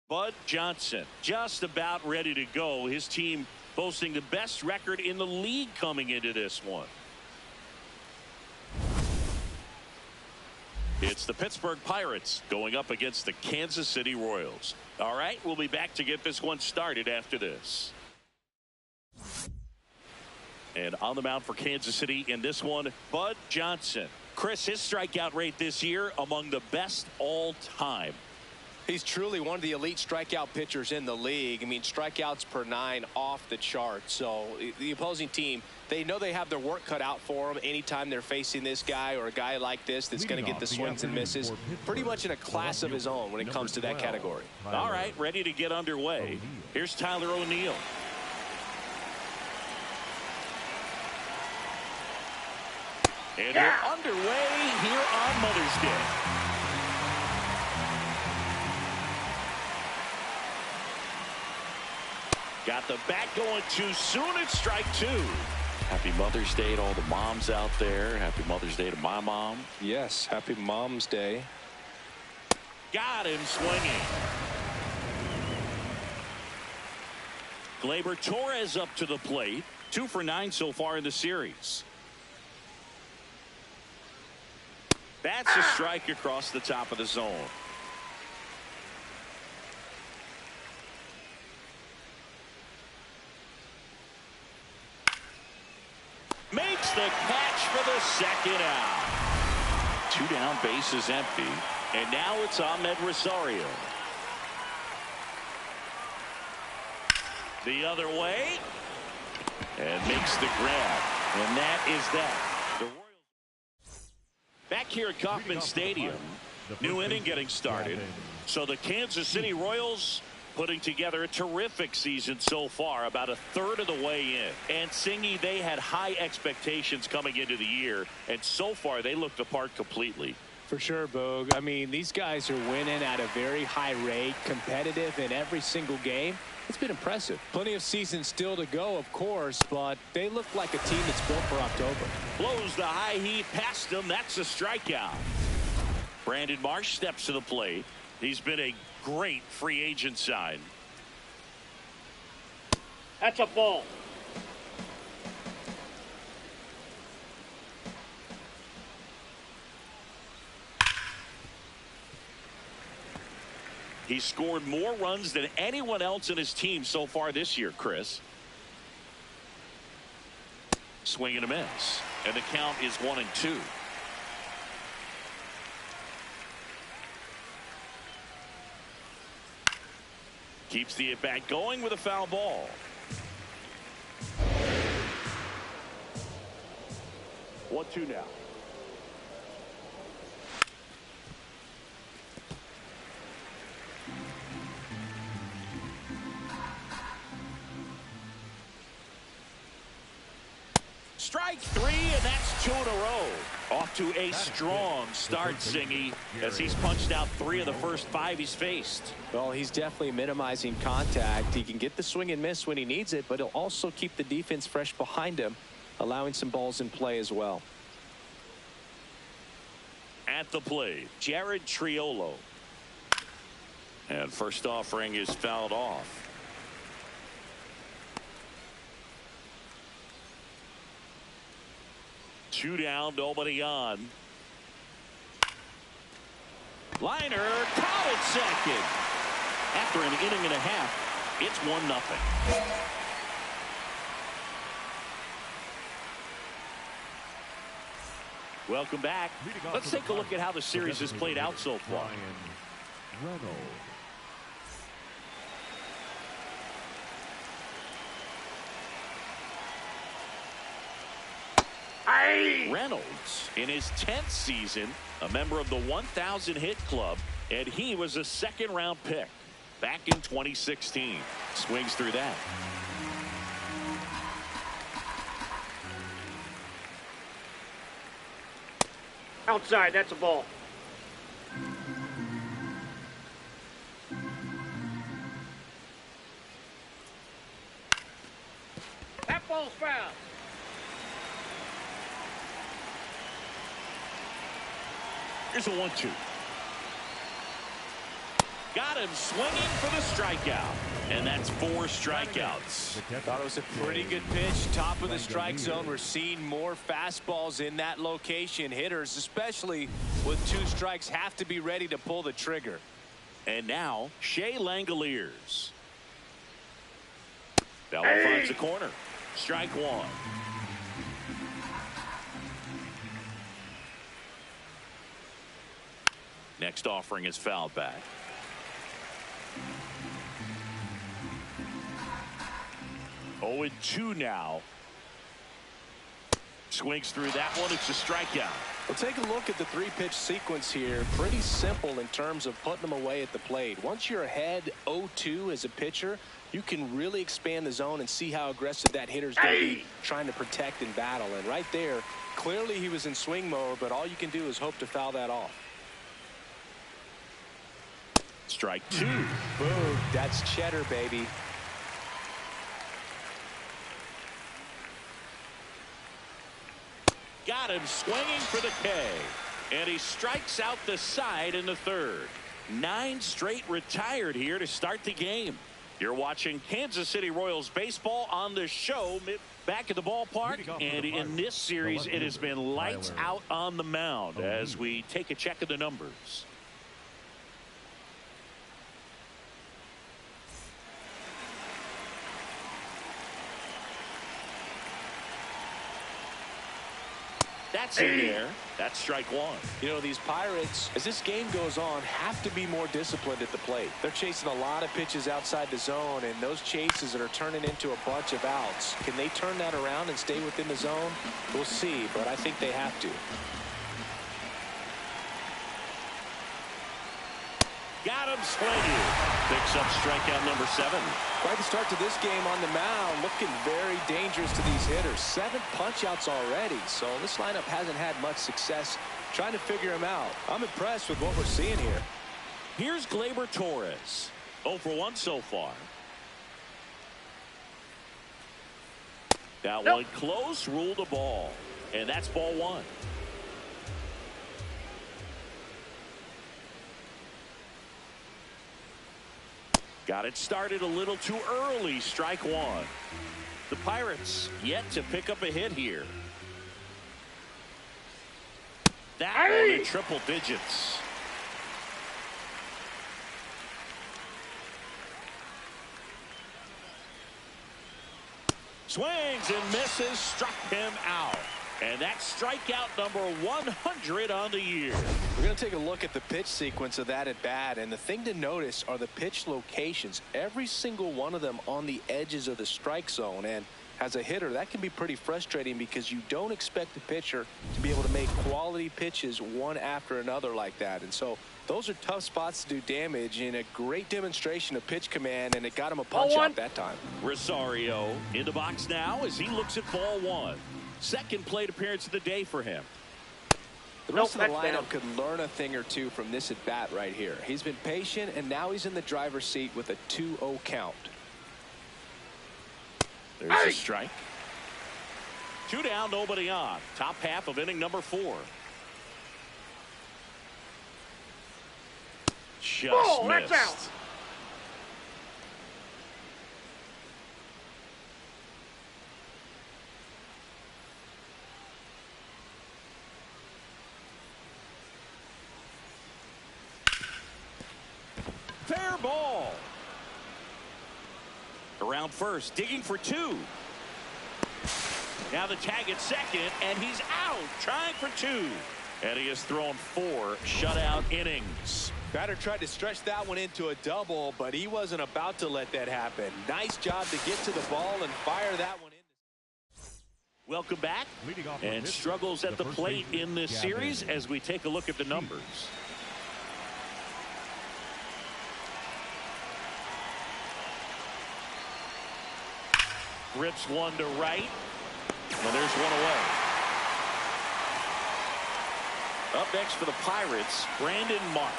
Bud Johnson just about ready to go. His team boasting the best record in the league coming into this one. It's the Pittsburgh Pirates going up against the Kansas City Royals. All right, we'll be back to get this one started after this. And on the mound for Kansas City in this one, Bud Johnson. Chris, his strikeout rate this year among the best all time. He's truly one of the elite strikeout pitchers in the league. I mean, strikeouts per 9 off the chart. So the opposing team, they know they have their work cut out for them anytime they're facing this guy or a guy like this that's going to get the swings and misses. Pretty much in a class of his own when it comes to that category. All right, ready to get underway. Here's Tyler O'Neill. And we're underway here on Mother's Day. Got the bat going too soon. It's strike 2. Happy Mother's Day to all the moms out there. Happy Mother's Day to my mom. Yes, happy Mom's Day. Got him swinging. Gleyber Torres up to the plate. 2 for 9 so far in the series. That's a strike across the top of the zone. Makes the catch for the second out. 2 down, bases empty. And now it's Ahmed Rosario. The other way. And makes the grab. And that is that. The Royals back here at Kauffman Stadium. New inning getting started. So the Kansas City Royals putting together a terrific season so far, about a third of the way in. And Singy, they had high expectations coming into the year, and so far they looked the part completely. For sure, Boog. I mean, these guys are winning at a very high rate, competitive in every single game. It's been impressive. Plenty of season still to go, of course, but they look like a team that's built for October. Blows the high heat past him. That's a strikeout. Brandon Marsh steps to the plate. He's been a great free agent sign. That's a ball. He scored more runs than anyone else in his team so far this year, Chris. Swing and a miss. And the count is 1-2. Keeps the at-bat going with a foul ball. One, 2 now. Strike 3, and that's 2 in a row. Off to a strong start, Singy, as he's punched out 3 of the first 5 he's faced. Well, he's definitely minimizing contact. He can get the swing and miss when he needs it, but he'll also keep the defense fresh behind him, allowing some balls in play as well. At the plate, Jared Triolo. And first offering is fouled off. Two down, nobody on. Liner caught at second. After an inning and a half, it's 1-0. Welcome back. Let's take a look at how the series has played out so far. Reynolds in his 10th season, a member of the 1,000 hit club, and he was a second-round pick back in 2016. Swings through that. Outside, that's a ball. That ball's foul. Here's a 1-2. Got him swinging for the strikeout. And that's 4 strikeouts. Thought it was a pretty good pitch. Top of the strike zone. We're seeing more fastballs in that location. Hitters, especially with 2 strikes, have to be ready to pull the trigger. And now, Shea Langoliers. That one finds the corner. Strike 1. Next offering is fouled back. 0-2 now. Swings through that one. It's a strikeout. Well, take a look at the 3-pitch sequence here. Pretty simple in terms of putting them away at the plate. Once you're ahead 0-2 as a pitcher, you can really expand the zone and see how aggressive that hitter's going to be trying to protect and battle. And right there, clearly he was in swing mode, but all you can do is hope to foul that off. Strike 2. Boom. That's cheddar, baby. Got him swinging for the K. And he strikes out the side in the 3rd. 9 straight retired here to start the game. You're watching Kansas City Royals baseball on the show. Back at the ballpark. And in this series, it has been lights out on the mound as we take a check of the numbers. That's in there. That's strike 1. You know, these Pirates, as this game goes on, have to be more disciplined at the plate. They're chasing a lot of pitches outside the zone, and those chases that are turning into a bunch of outs. Can they turn that around and stay within the zone? We'll see, but I think they have to. Got him swinging. Picks up strikeout number 7. Quite the start to this game on the mound. Looking very dangerous to these hitters. 7 punch-outs already. So this lineup hasn't had much success trying to figure him out. I'm impressed with what we're seeing here. Here's Gleyber Torres. 0 for 1 so far. That one close, ruled a ball. And that's ball 1. Got it started a little too early. Strike 1. The Pirates yet to pick up a hit here. That one in triple digits. Swings and misses. Struck him out. And that's strikeout number 100 on the year. We're going to take a look at the pitch sequence of that at bat. And the thing to notice are the pitch locations. Every single one of them on the edges of the strike zone. And as a hitter, that can be pretty frustrating because you don't expect the pitcher to be able to make quality pitches one after another like that. And so those are tough spots to do damage, and a great demonstration of pitch command, and it got him a punch out that time. Rosario in the box now as he looks at ball 1. Second plate appearance of the day for him. The rest of the lineup could learn a thing or two from this at bat right here. He's been patient, and now he's in the driver's seat with a 2-0 count. There's a strike. 2 down, nobody on. Top half of inning number 4. Just missed. That's out. Fair ball. Around first, digging for 2. Now the tag at second, and he's out, trying for 2. And he has thrown 4 shutout innings. Batter tried to stretch that one into a double, but he wasn't about to let that happen. Nice job to get to the ball and fire that one in. Welcome back. And struggles at the plate in this series as we take a look at the numbers. Rips one to right. And there's one away. Up next for the Pirates, Brandon Marsh.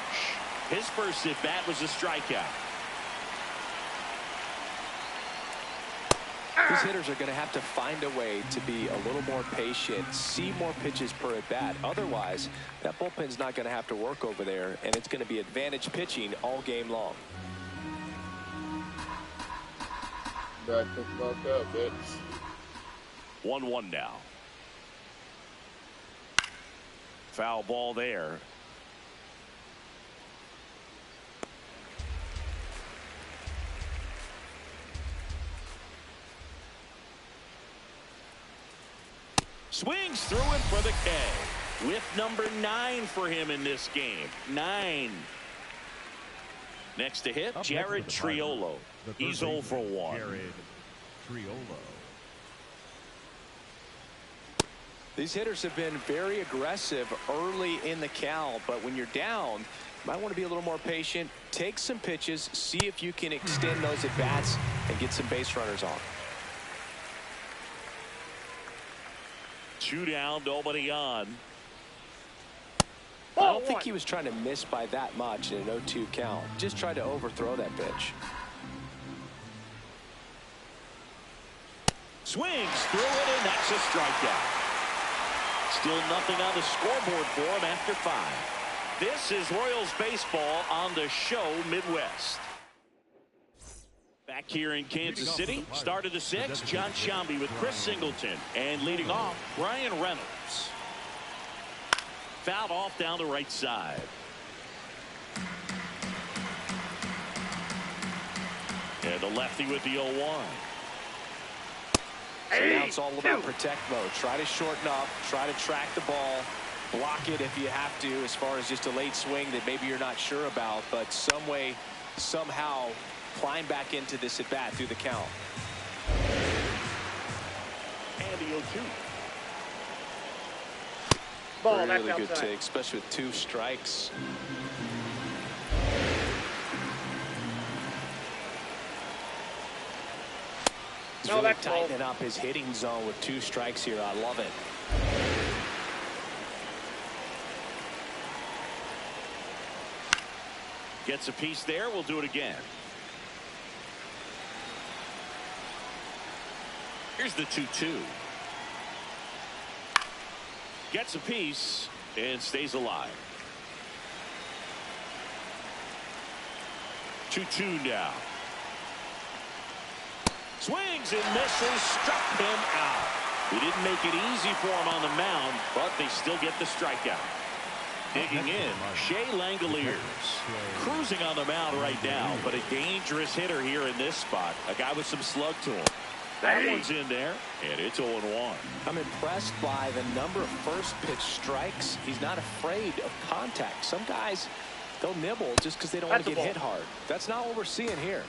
His first at bat was a strikeout. These hitters are going to have to find a way to be a little more patient, see more pitches per at bat. Otherwise, that bullpen's not going to have to work over there, and it's going to be advantage pitching all game long. Back about that, bitch. 1-1 now. Foul ball there. Swings through it for the K. With number 9 for him in this game. 9. Next to hit, Jared Triolo. He's 0 for 1. Jared Triolo. These hitters have been very aggressive early in the count, but when you're down, you might want to be a little more patient. Take some pitches, see if you can extend those at bats and get some base runners on. 2 down, nobody on. I don't think he was trying to miss by that much in an 0-2 count. Just tried to overthrow that pitch. Swings through it, and that's a strikeout. Still nothing on the scoreboard for him after 5. This is Royals baseball on the show Midwest. Back here in Kansas City, start of the 6th, John Sciambi with Chris Singleton, and leading off, Brian Reynolds. Fouled off down the right side. And the lefty with the 0-1. So now it's all about protect mode. Try to shorten up, try to track the ball, block it if you have to, as far as just a late swing that maybe you're not sure about, but some way, somehow climb back into this at bat through the count. And the 0-2. Ball, Really that's good outside. take, especially with 2 strikes. He's really tightening up his hitting zone with 2 strikes here. I love it. Gets a piece there. We'll do it again. Here's the 2-2. Gets a piece and stays alive. 2-2 now. Swings and misses, struck him out. He didn't make it easy for him on the mound, but they still get the strikeout. Digging in, Shea Langoliers. Cruising on the mound right now, but a dangerous hitter here in this spot. A guy with some slug to him. That one's in there, and it's 0-1. I'm impressed by the number of first pitch strikes. He's not afraid of contact. Some guys, they'll nibble just because they don't want to get hit hard. That's not what we're seeing here.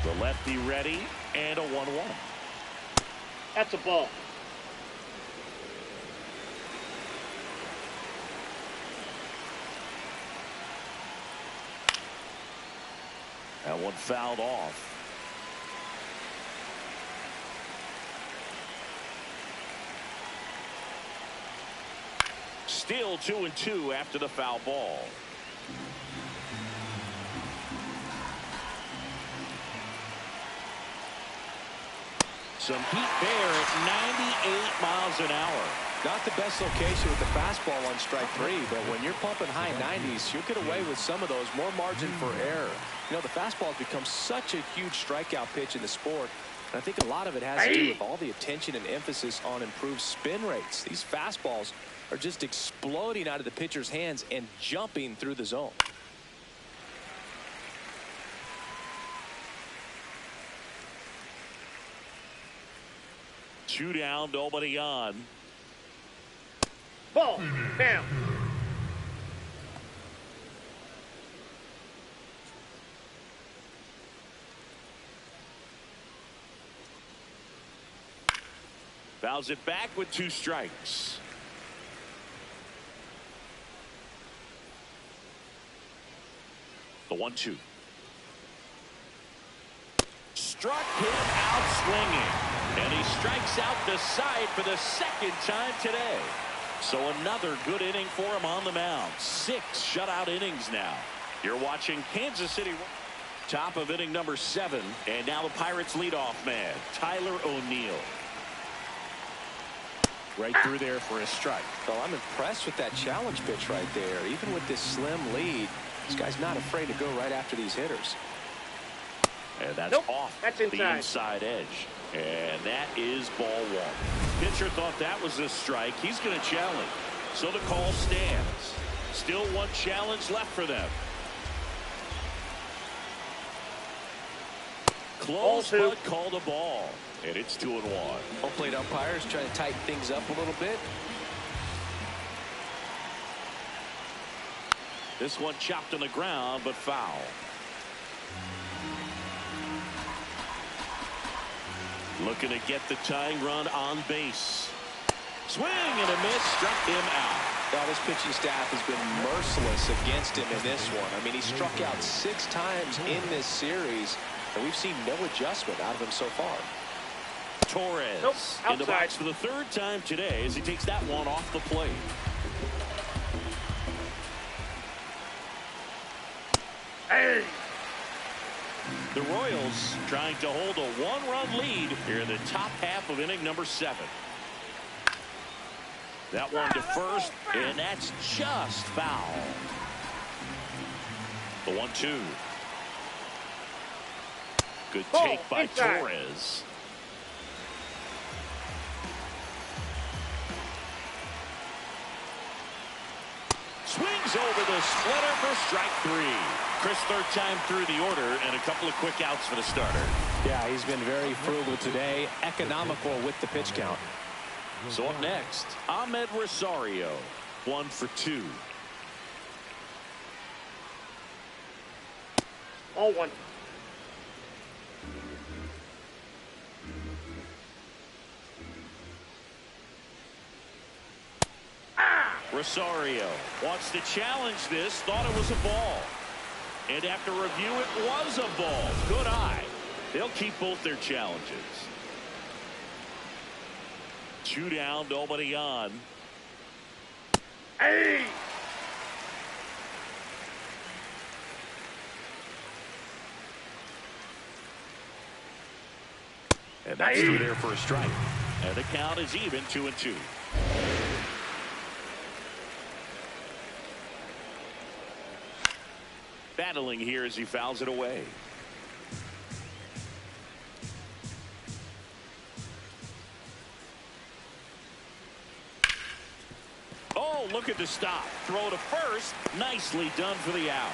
The lefty ready, and a 1-1. That's a ball. That one fouled off. Still 2-2 after the foul ball. Some heat there at 98 miles an hour. Not the best location with the fastball on strike 3, but when you're pumping high 90s, you'll get away with some of those. More margin for error. You know, the fastball has become such a huge strikeout pitch in the sport. And I think a lot of it has to do with all the attention and emphasis on improved spin rates. These fastballs are just exploding out of the pitcher's hands and jumping through the zone. Two down, nobody on. Ball. Down. Fouls it back with 2 strikes. The 1-2. Struck him out swinging. And he strikes out the side for the 2nd time today. So another good inning for him on the mound. 6 shutout innings now. You're watching Kansas City. Top of inning number 7, and now the Pirates leadoff man, Tyler O'Neill. Right through there for a strike. Well, I'm impressed with that challenge pitch right there. Even with this slim lead, this guy's not afraid to go right after these hitters. And that's off That's the inside edge. And that is ball 1. Pitcher thought that was a strike. He's going to challenge. So the call stands. Still one challenge left for them. Close, but called a ball. And it's 2-1. Home plate umpires trying to tighten things up a little bit. This one chopped on the ground, but foul. Looking to get the tying run on base. Swing and a miss, struck him out. Now this pitching staff has been merciless against him in this one. I mean, he struck out 6 times in this series, and we've seen no adjustment out of him so far. Torres in the box for the 3rd time today as he takes that one off the plate. Hey. The Royals trying to hold a 1-run lead here in the top half of inning number 7. That one to first, and that's just foul. The 1-2. Good take by Torres. Swings over the splitter for strike 3. Chris, 3rd time through the order, and a couple of quick outs for the starter. Yeah, he's been very frugal today, economical with the pitch count. So up next, Ahmed Rosario, 1 for 2. All 1. Rosario wants to challenge this, thought it was a ball. And after review, it was a ball. Good eye. They'll keep both their challenges. 2 down, nobody on. Hey. And that's through there for a strike. And the count is even, 2-2. Battling here as he fouls it away. Oh, look at the stop. Throw to first. Nicely done for the out.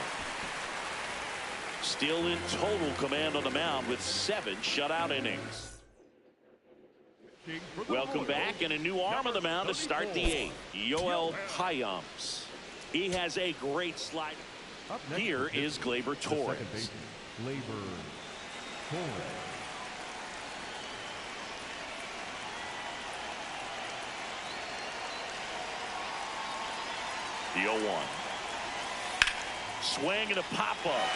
Still in total command on the mound with 7 shutout innings. Welcome back, and a new arm on the mound to start the 8th. Yoel Payamps. He has a great slide. Here is Gleyber Torres. Gleyber Torres. The 0-1. Swing and a pop-up.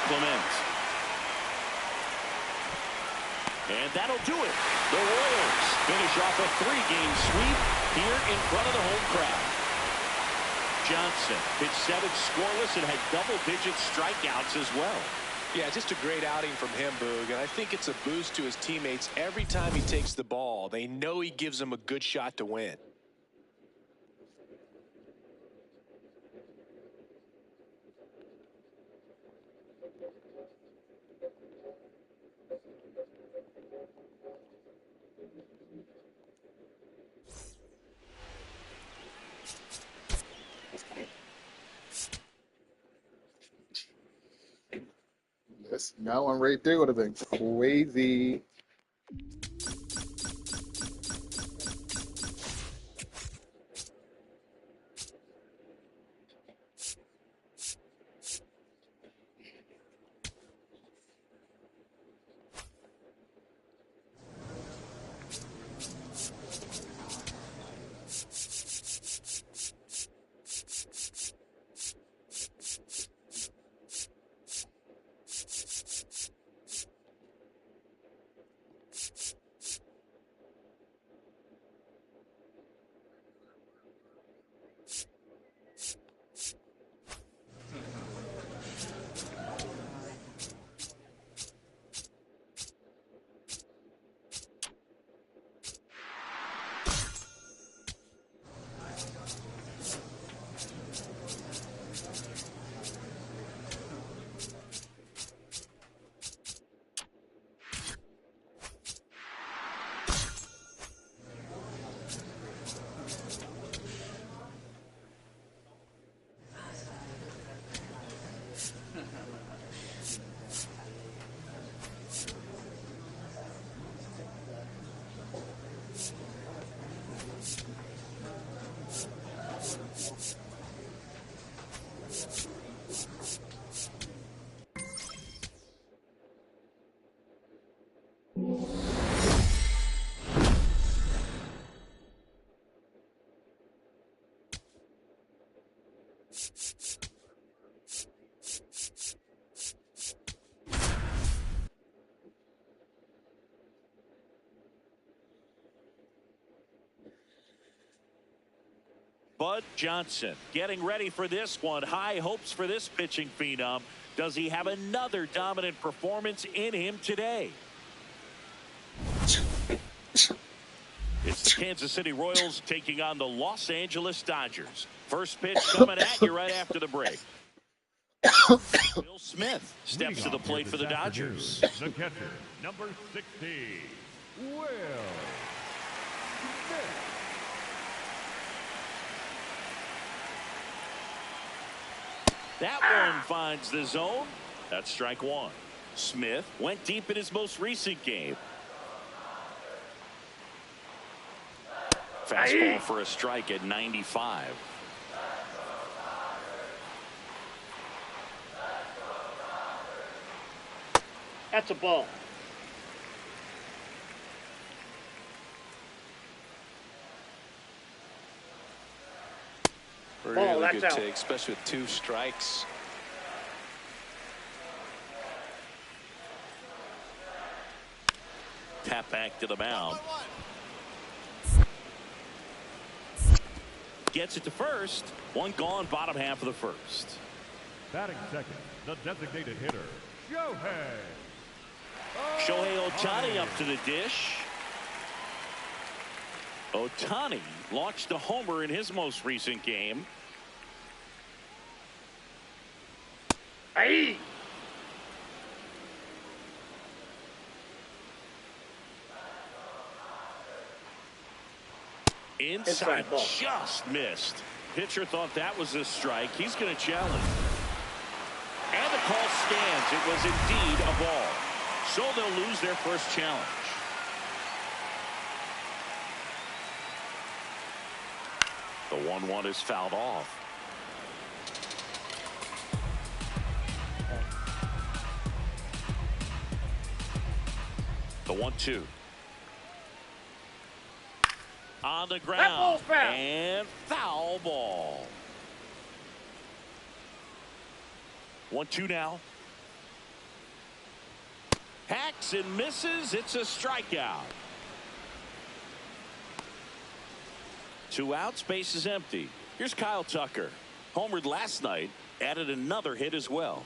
Clement. And that'll do it. The Royals finish off a 3-game sweep here in front of the home crowd. Johnson pitched 7 scoreless and had double-digit strikeouts as well. Yeah, just a great outing from him, Boog, and I think it's a boost to his teammates every time he takes the ball. They know he gives them a good shot to win. That one right there would have been crazy. Johnson getting ready for this one. High hopes for this pitching phenom. Does he have another dominant performance in him today? It's the Kansas City Royals taking on the Los Angeles Dodgers. First pitch coming at you right after the break. Will Smith steps to the plate for the Dodgers. The catcher, number 60, Will Smith. That one finds the zone. That's strike one. Smith went deep in his most recent game. Fastball for a strike at 95. That's a ball. Really that's good out. take, especially with 2 strikes. Tap back to the mound. Gets it to first. One gone, bottom half of the first. Batting second, the designated hitter, Shohei Ohtani up to the dish. Ohtani launched a homer in his most recent game. Hey! Inside, just missed. Pitcher thought that was a strike. He's going to challenge. And the call stands. It was indeed a ball. So they'll lose their first challenge. The 1-1 is fouled off. The 1-2. On the ground. Foul. And foul ball. 1-2 now. Hacks and misses. It's a strikeout. 2 outs. Base is empty. Here's Kyle Tucker. Homered last night. Added another hit as well.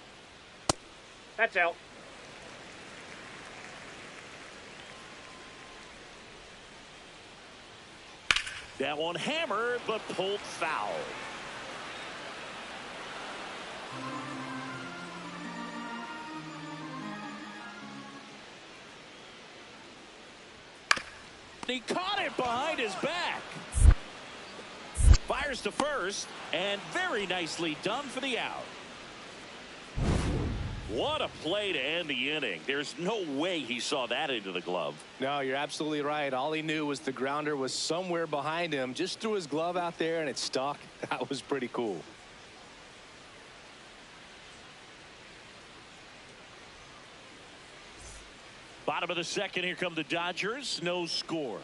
That's out. That one hammered, but pulled foul. He caught it behind his back. Fires to first, and very nicely done for the out. What a play to end the inning. There's no way he saw that into the glove. No, you're absolutely right. All he knew was the grounder was somewhere behind him. Just threw his glove out there and it stuck. That was pretty cool. Bottom of the second, here come the Dodgers. No score.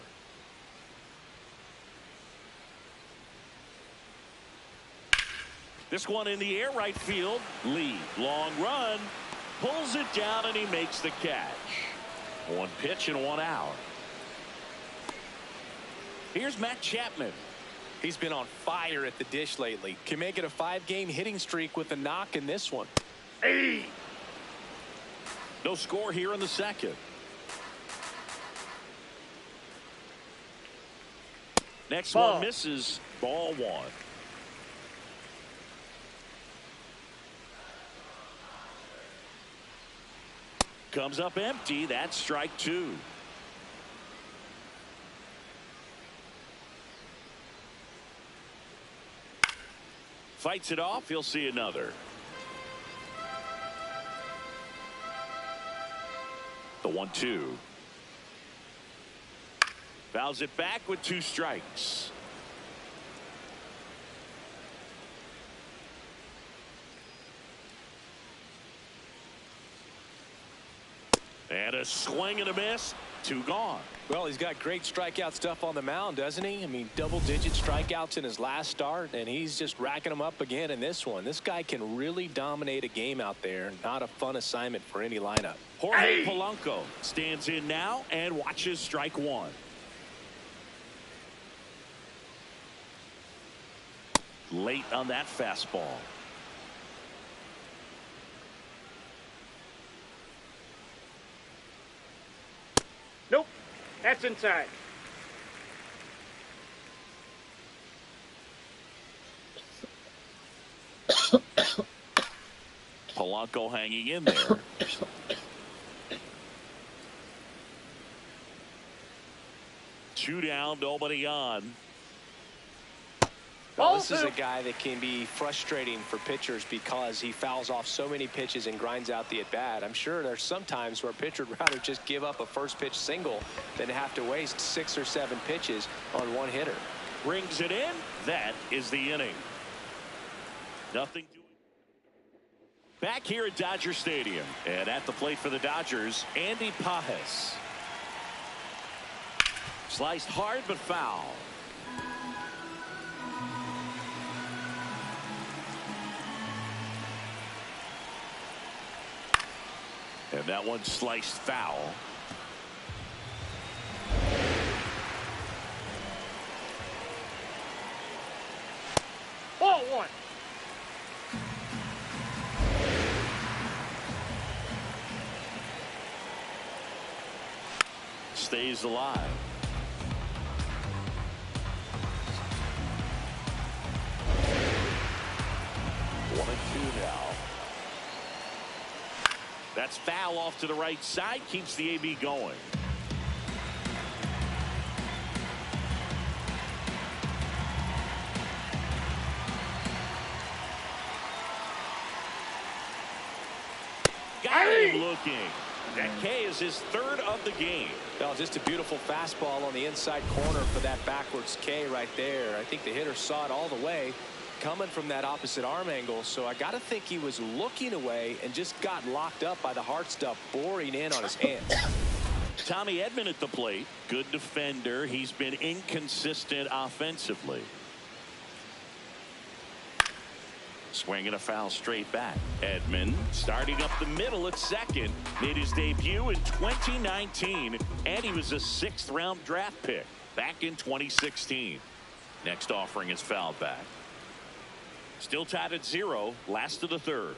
This one in the air, right field. Lee, long run, pulls it down, and he makes the catch. 1 pitch and 1 out. Here's Matt Chapman. He's been on fire at the dish lately. Can make it a 5-game hitting streak with a knock in this one. Hey! No score here in the second. Next Ball. one misses. Ball 1. Comes up empty. That's strike 2. Fights it off. He'll see another. The 1-2. Fouls it back with 2 strikes. And a swing and a miss. 2 gone. Well, he's got great strikeout stuff on the mound, doesn't he? I mean, double-digit strikeouts in his last start, and he's just racking them up again in this one. This guy can really dominate a game out there. Not a fun assignment for any lineup. Jorge Polanco stands in now and watches strike 1. late on that fastball. Nope. That's inside. Polanco hanging in there. Two down, nobody on. Well, this is a guy that can be frustrating for pitchers because he fouls off so many pitches and grinds out the at-bat. I'm sure there's some times where a pitcher would rather just give up a first pitch single than have to waste 6 or 7 pitches on one hitter. Brings it in. That is the inning. Nothing to it. Back here at Dodger Stadium, and at the plate for the Dodgers, Andy Pages. Sliced hard but foul. And that one sliced foul. Ball 1. Stays alive. One and two now. That's foul off to the right side. Keeps the AB going. Got him looking. That K is his third of the game. Well, just a beautiful fastball on the inside corner for that backwards K right there. I think the hitter saw it all the way coming from that opposite arm angle, so I got to think he was looking away and just got locked up by the hard stuff boring in on his hands. Tommy Edman at the plate. Good defender. He's been inconsistent offensively. Swinging a foul straight back. Edman starting up the middle at second. Made his debut in 2019, and he was a 6th round draft pick back in 2016. Next offering is fouled back. Still tied at 0, last of the third.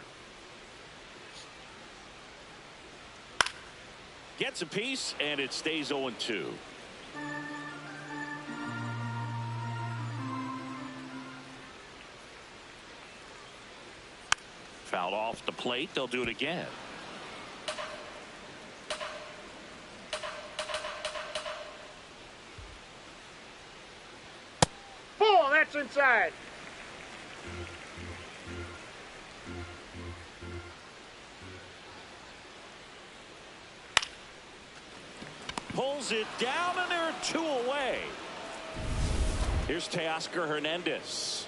Gets a piece, and it stays 0-2. Fouled off the plate. They'll do it again. Ball, that's inside. Pulls it down, and there are 2 away. Here's Teoscar Hernandez.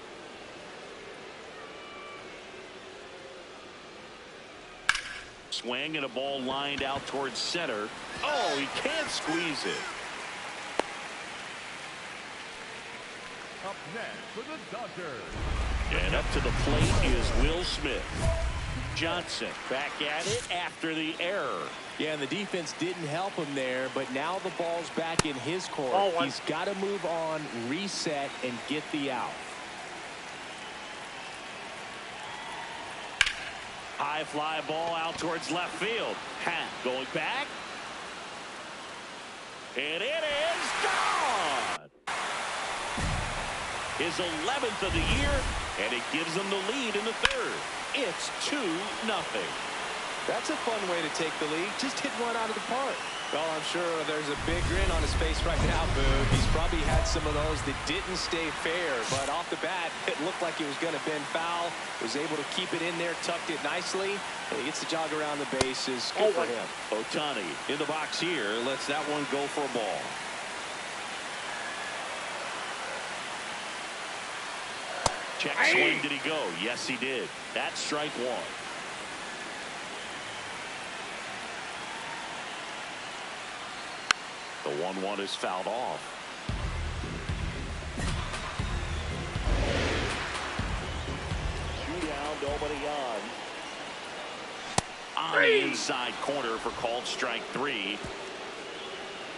Swing and a ball lined out towards center. Oh, he can't squeeze it. Up next for the Dodgers. And up to the plate is Will Smith. Johnson back at it after the error. Yeah, and the defense didn't help him there, but now the ball's back in his court. Ball 1. He's got to move on, reset, and get the out. High fly ball out towards left field. Happ going back. And it is gone. His 11th of the year, and it gives them the lead in the third. It's 2-0. That's a fun way to take the lead. Just hit one out of the park. Well, I'm sure there's a big grin on his face right now, Boog. He's probably had some of those that didn't stay fair, but off the bat, it looked like it was going to bend foul. Was able to keep it in there, tucked it nicely, and he gets the jog around the bases. Good for him. Ohtani in the box here. Lets that one go for a ball. Check swing. Did he go? Yes, he did. That's strike 1. The 1-1 is fouled off. Two down, nobody on. On the inside corner for called strike 3.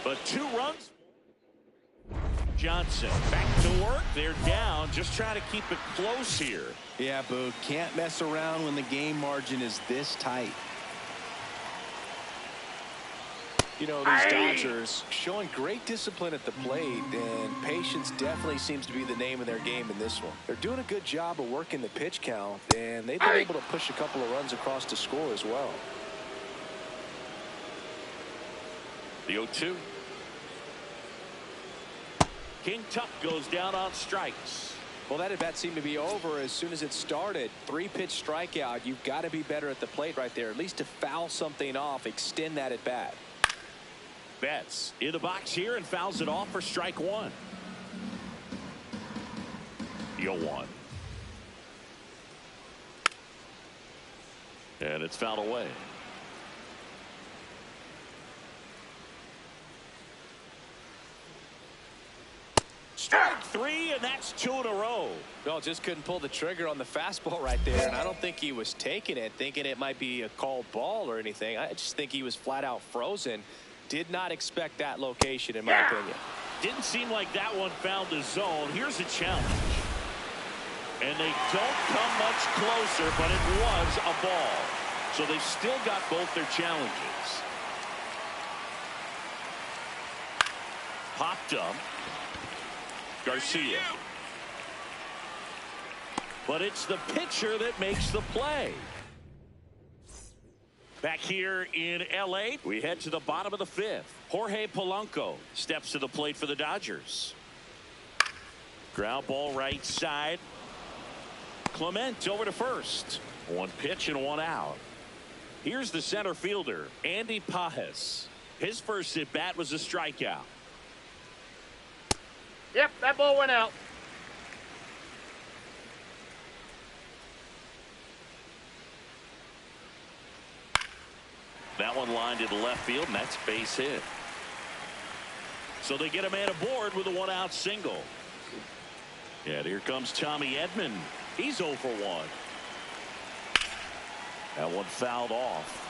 But 2 runs. Johnson back to work. They're down. Just trying to keep it close here. Yeah, Boog, can't mess around when the game margin is this tight. You know, these Dodgers showing great discipline at the plate, and patience definitely seems to be the name of their game in this one. They're doing a good job of working the pitch count, and they've been able to push a couple of runs across to score as well. The 0-2. King Tuck goes down on strikes. Well, that at bat seemed to be over as soon as it started. 3-pitch strikeout. You've got to be better at the plate right there, at least to foul something off, extend that at bat. Betts in the box here and fouls it off for strike one. The 0-1. And it's fouled away. Strike three, and that's 2 in a row. No, just couldn't pull the trigger on the fastball right there, and I don't think he was taking it, thinking it might be a called ball or anything. I just think he was flat out frozen. Did not expect that location, in my opinion. Didn't seem like that one found the zone. Here's a challenge. And they don't come much closer, but it was a ball. So they've still got both their challenges. Popped up. Garcia. But it's the pitcher that makes the play. Back here in L.A., we head to the bottom of the 5th. Jorge Polanco steps to the plate for the Dodgers. Ground ball right side. Clement over to first. 1 pitch and 1 out. Here's the center fielder, Andy Pages. His first at bat was a strikeout. Yep, that ball went out. That one lined to the left field, and that's base hit. So they get a man aboard with a 1-out single. And here comes Tommy Edman. He's 0 for 1. That one fouled off.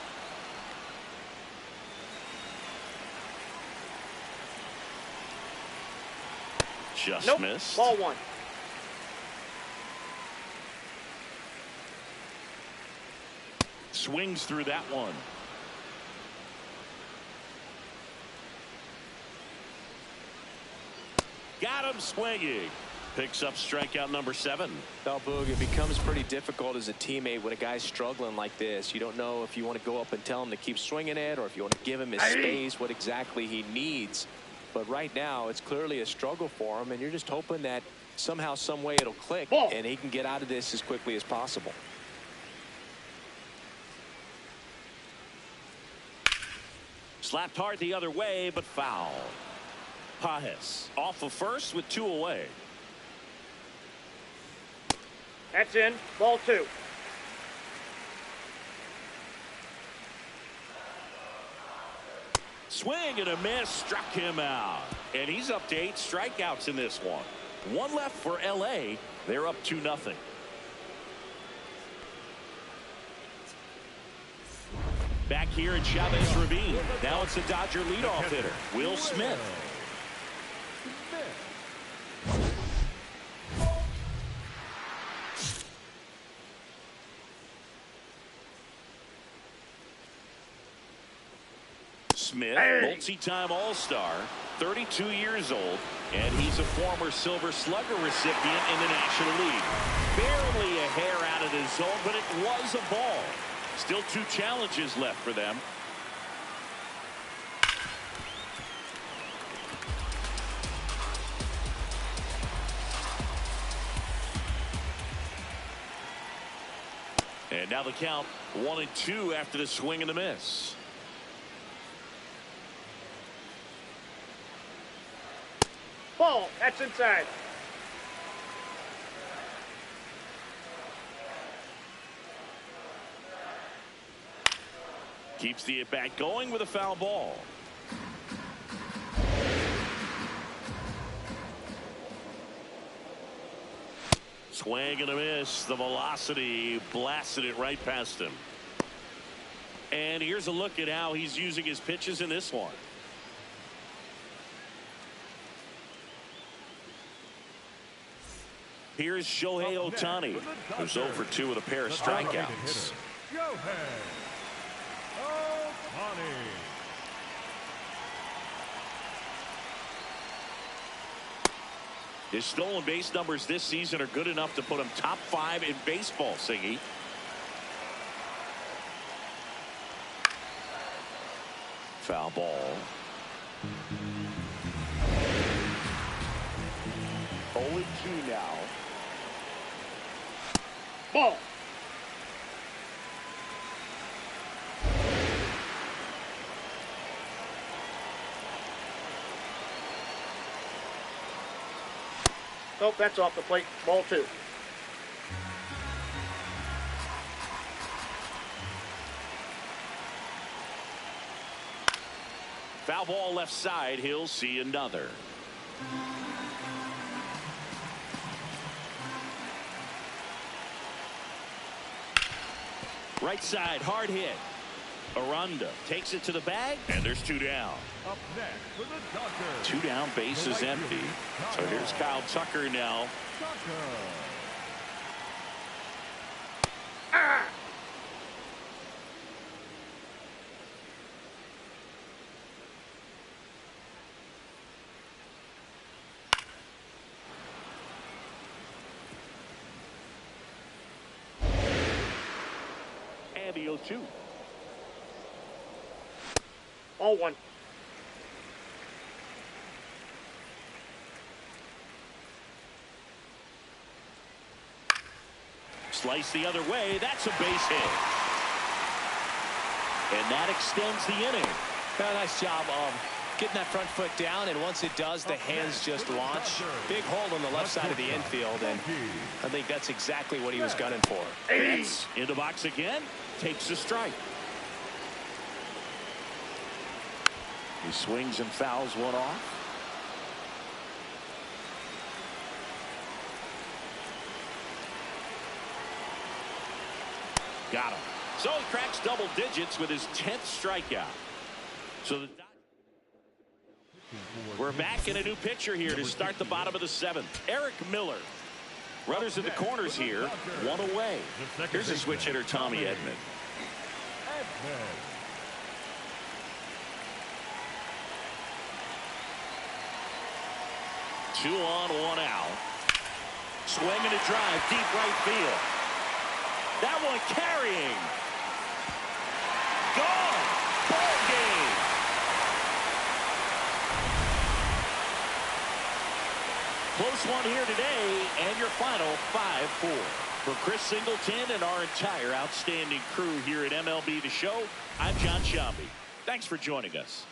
Just missed. Ball 1. Swings through that one. Got him swinging. Picks up strikeout number 7. Well, Boog, it becomes pretty difficult as a teammate when a guy's struggling like this. You don't know if you want to go up and tell him to keep swinging it or if you want to give him his space, what exactly he needs. But right now, it's clearly a struggle for him, and you're just hoping that somehow, some way it'll click and he can get out of this as quickly as possible. Slapped hard the other way, but foul. Pages off of first with 2 away. That's in. Ball 2. Swing and a miss, struck him out. And he's up to 8 strikeouts in this one. 1 left for L.A. They're up 2-0. Back here at Chavez Ravine. Now it's the Dodger leadoff hitter, Will Smith. Smith, multi-time All-Star, 32 years old, and he's a former Silver Slugger recipient in the National League. Barely a hair out of the zone, but it was a ball. Still 2 challenges left for them. And now the count 1-2 after the swing and the miss. Ball. That's inside. Keeps the at-bat going with a foul ball. Swing and a miss. The velocity blasted it right past him. And here's a look at how he's using his pitches in this one. Here's Shohei Ohtani, who's 0 for 2 with a pair of strikeouts. Shohei Ohtani. His stolen base numbers this season are good enough to put him top 5 in baseball, Siggy. Foul ball. 0-2 now. Ball. Nope, that's off the plate. Ball 2. Foul ball left side. He'll see another. Right side, hard hit. Aranda takes it to the bag, and there's 2 down. Up next for the Dodgers. 2 down, base is empty. So here's Kyle Tucker now. Tucker. And the 0-2. Ball 1. Slice the other way. That's a base hit. And that extends the inning. Nice job of getting that front foot down, and once it does, the hands just launch. Big hole on the left side of the infield, and I think that's exactly what he was gunning for. Betts in the box again. Takes a strike. He swings and fouls one off. Got him. So he cracks double digits with his 10th strikeout. So we're back in a new pitcher here to start the bottom of the 7th. Eric Miller. Runners in the corners here. 1 away. Here's a switch hitter, Tommy Edman. 2 on, 1 out. Swing and a drive, deep right field. That one carrying. Gone. Ball game. Close one here today, and your final 5-4. For Chris Singleton and our entire outstanding crew here at MLB The Show, I'm John Sciambi. Thanks for joining us.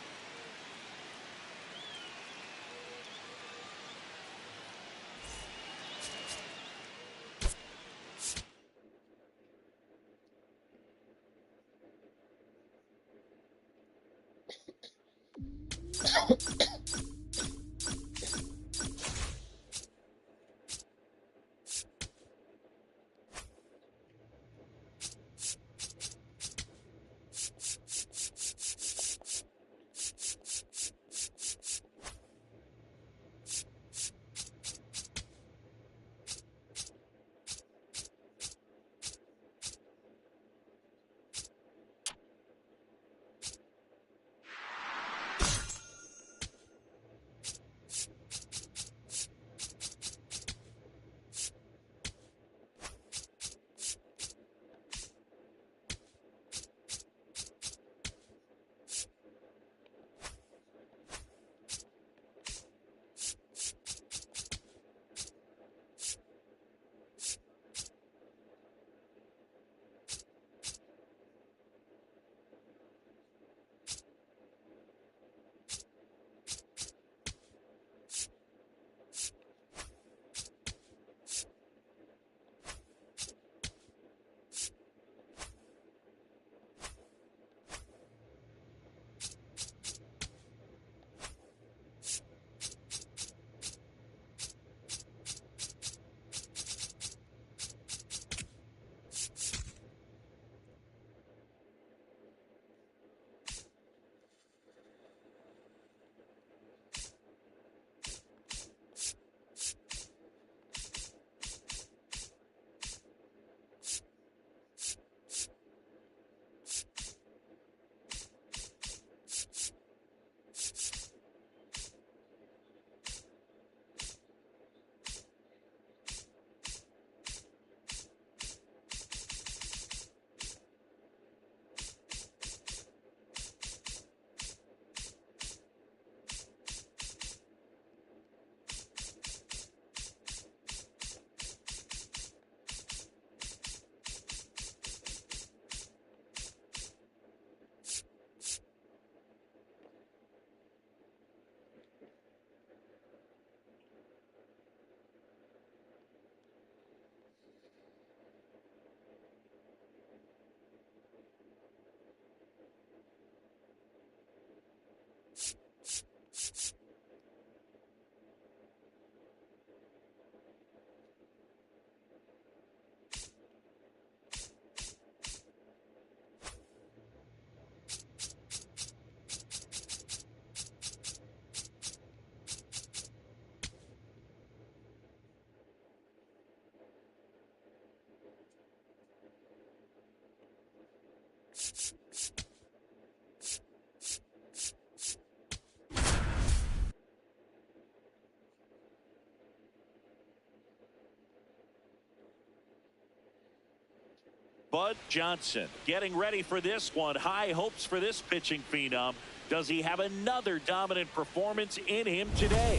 Bud Johnson getting ready for this one. High hopes for this pitching phenom. Does he have another dominant performance in him today?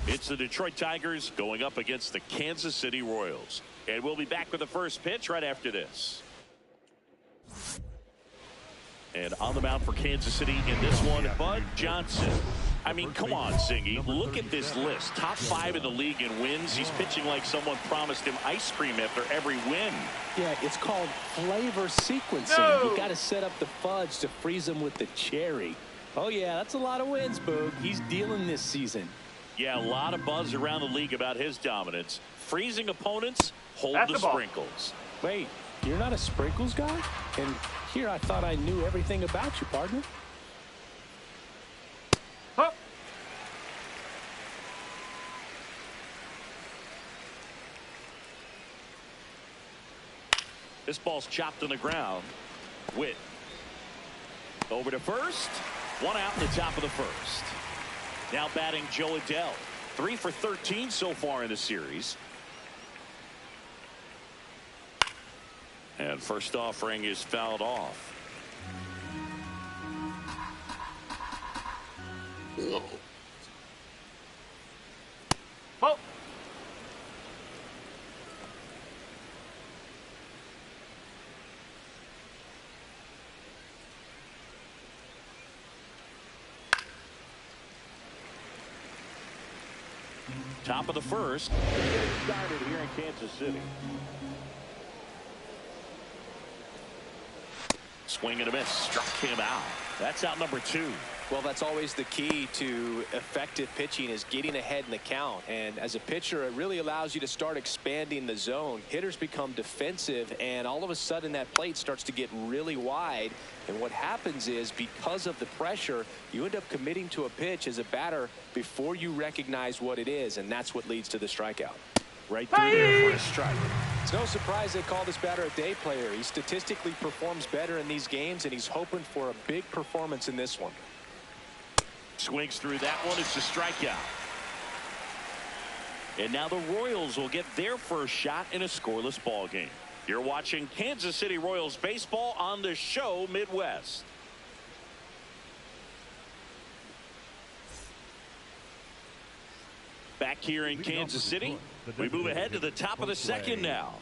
It's the Detroit Tigers going up against the Kansas City Royals. And we'll be back with the first pitch right after this. And on the mound for Kansas City in this one, Bud Johnson. I mean, come on, Singy. Look at this list. Top 5 in the league in wins. He's pitching like someone promised him ice cream after every win. Yeah, it's called flavor sequencing. No. You got to set up the fudge to freeze them with the cherry. Oh, yeah, that's a lot of wins, Boog. He's dealing this season. Yeah, a lot of buzz around the league about his dominance. Freezing opponents, hold That's the the ball. sprinkles. Wait, you're not a sprinkles guy? And here I thought I knew everything about you, partner. Huh. This ball's chopped on the ground. Witt over to first. One out in the top of the first. Now batting Joe Adell. 3 for 13 so far in the series. And first offering is fouled off. Ball. Top of the first. Started here in Kansas City. Swing and a miss. Struck him out. That's out number 2. Well, that's always the key to effective pitching, is getting ahead in the count. And as a pitcher, it really allows you to start expanding the zone. Hitters become defensive, and all of a sudden that plate starts to get really wide. And what happens is, because of the pressure, you end up committing to a pitch as a batter before you recognize what it is, and that's what leads to the strikeout. Right through there for a strike. It's no surprise they call this batter a day player. He statistically performs better in these games, and he's hoping for a big performance in this one. Swings through that one. It's a strikeout. And now the Royals will get their first shot in a scoreless ball game. You're watching Kansas City Royals baseball on the show Midwest. Back here in Kansas City, we move ahead to the top of the second now.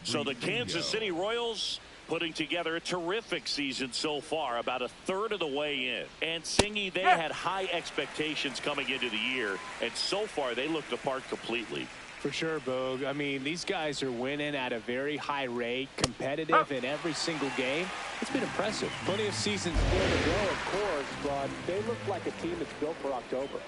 So the Kansas City Royals putting together a terrific season so far, about a third of the way in. And Singy, they had high expectations coming into the year, and so far they looked apart completely. For sure, Boog. I mean, these guys are winning at a very high rate, competitive in every single game. It's been impressive. Plenty of seasons still to go, of course, but they look like a team that's built for October.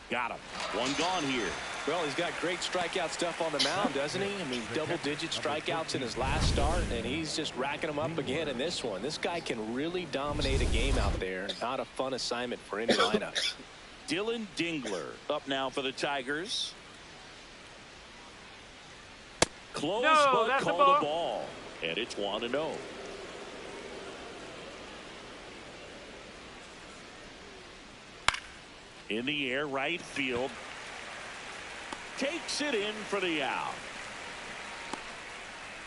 Got him. One gone here. Well, he's got great strikeout stuff on the mound, doesn't he? I mean, double-digit strikeouts in his last start, and he's just racking them up again in this one. This guy can really dominate a game out there. Not a fun assignment for any lineup. Dylan Dingler up now for the Tigers. Close, No, but that's a called ball. the ball. And it's 1-0. In the air, right field. Takes it in for the out.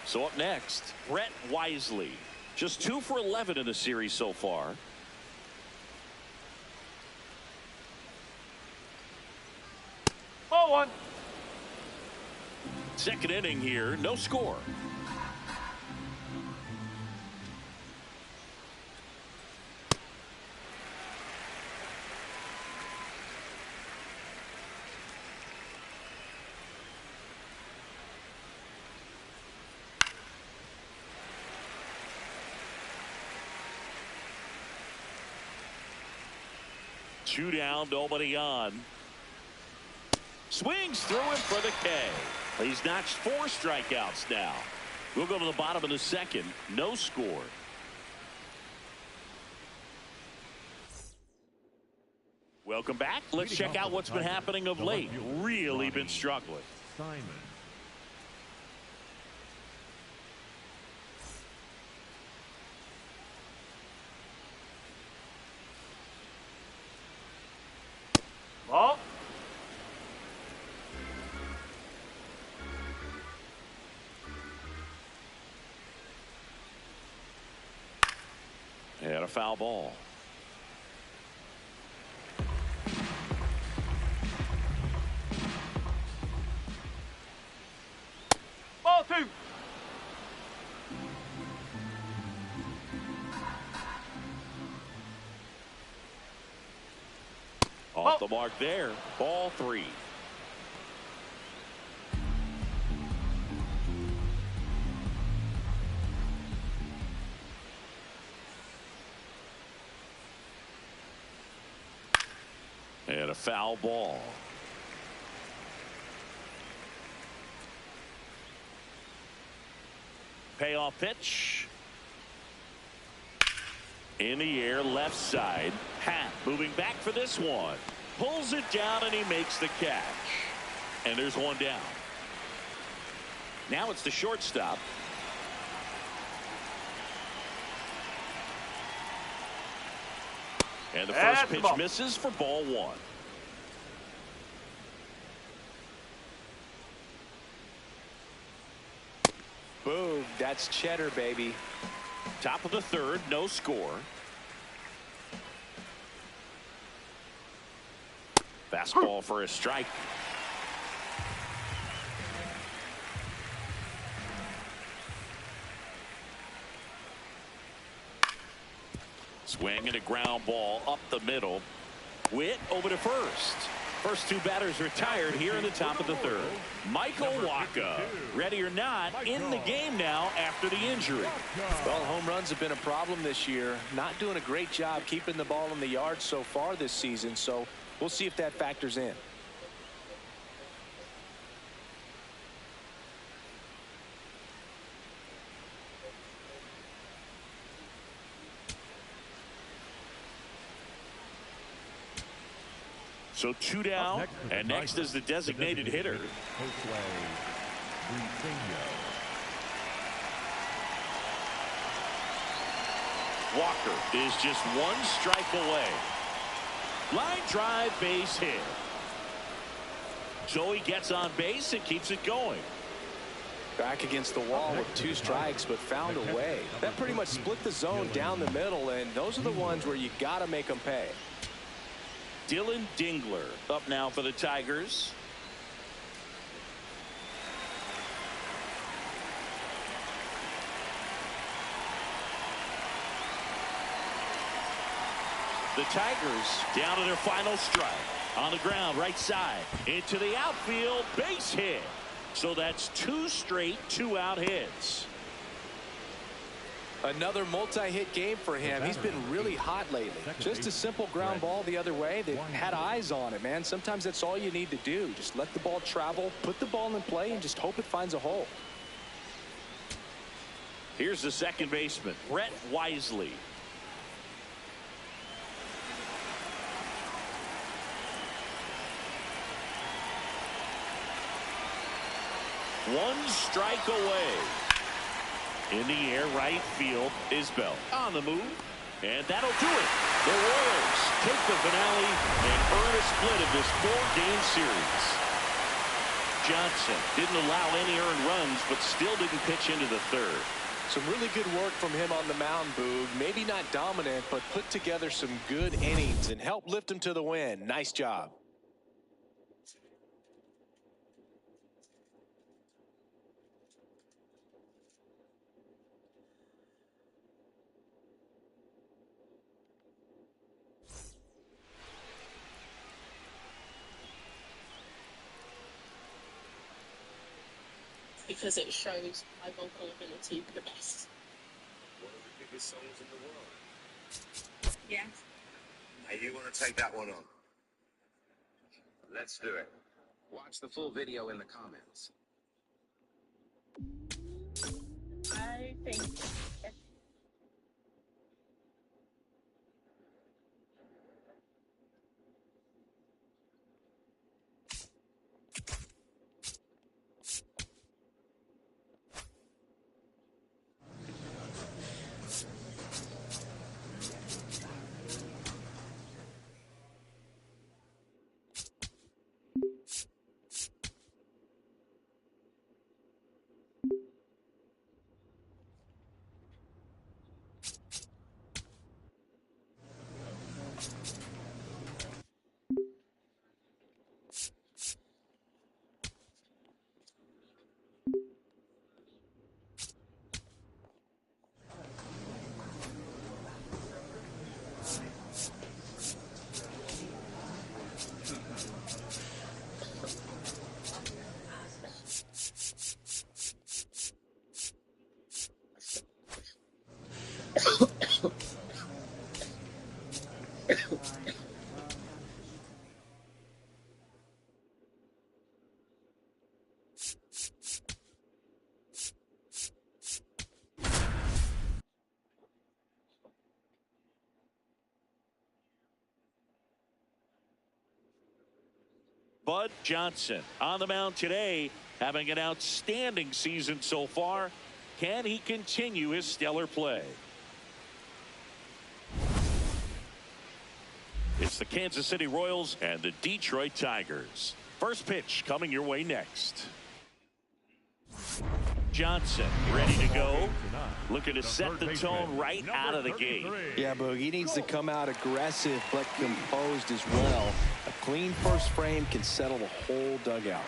So up next, Brett Wisely. Just 2 for 11 in the series so far. Ball 1. Second inning here, no score. Two down, nobody on. Swings through him for the K. He's notched 4 strikeouts now. We'll go to the bottom of the second. No score. Welcome back. Let's check out what's been happening of late. Really been struggling. Simon. And a foul ball. Ball 2. Off the mark there. Ball 3. And a foul ball. Payoff pitch. In the air, left side. Happ moving back for this one. Pulls it down and he makes the catch. And there's one down. Now it's the shortstop. And the first pitch misses for ball 1. Boom, that's cheddar, baby. Top of the 3rd, no score. Fastball for a strike. Swing and a ground ball up the middle. Witt over to first. First 2 batters retired here in the top of the 3rd. Michael Wacha, ready or not, in the game now after the injury. Well, home runs have been a problem this year. Not doing a great job keeping the ball in the yard so far this season, so we'll see if that factors in. So 2 down, and next is the designated hitter. Walker is just 1 strike away. Line drive, base hit. So he gets on base and keeps it going. Back against the wall with 2 strikes, but found a way. That pretty much split the zone down the middle, and those are the ones where you got to make them pay. Dylan Dingler up now for the Tigers. The Tigers down to their final strike. On the ground, right side. Into the outfield, base hit. So that's 2 straight 2-out hits. Another multi-hit game for him. He's been really hot lately. Just a simple ground ball the other way. They had eyes on it, man. Sometimes that's all you need to do. Just let the ball travel, put the ball in play, and just hope it finds a hole. Here's the second baseman, Brett Wisely. One strike away. In the air, right field, Isbell on the move, and that'll do it. The Royals take the finale and earn a split of this 4-game series. Johnson didn't allow any earned runs, but still didn't pitch into the 3rd. Some really good work from him on the mound, Boog. Maybe not dominant, but put together some good innings and helped lift him to the win. Nice job. Because it shows my vocal ability the best. One of the biggest songs in the world. Yeah. Now you want to take that one on? Let's do it. Watch the full video in the comments. I think Bud Johnson on the mound today, having an outstanding season so far. Can he continue his stellar play? It's the Kansas City Royals and the Detroit Tigers. First pitch coming your way next. Johnson ready to go. Looking to set the tone right out of the gate. Yeah, Boog, he needs to come out aggressive but composed as well. A clean first frame can settle the whole dugout.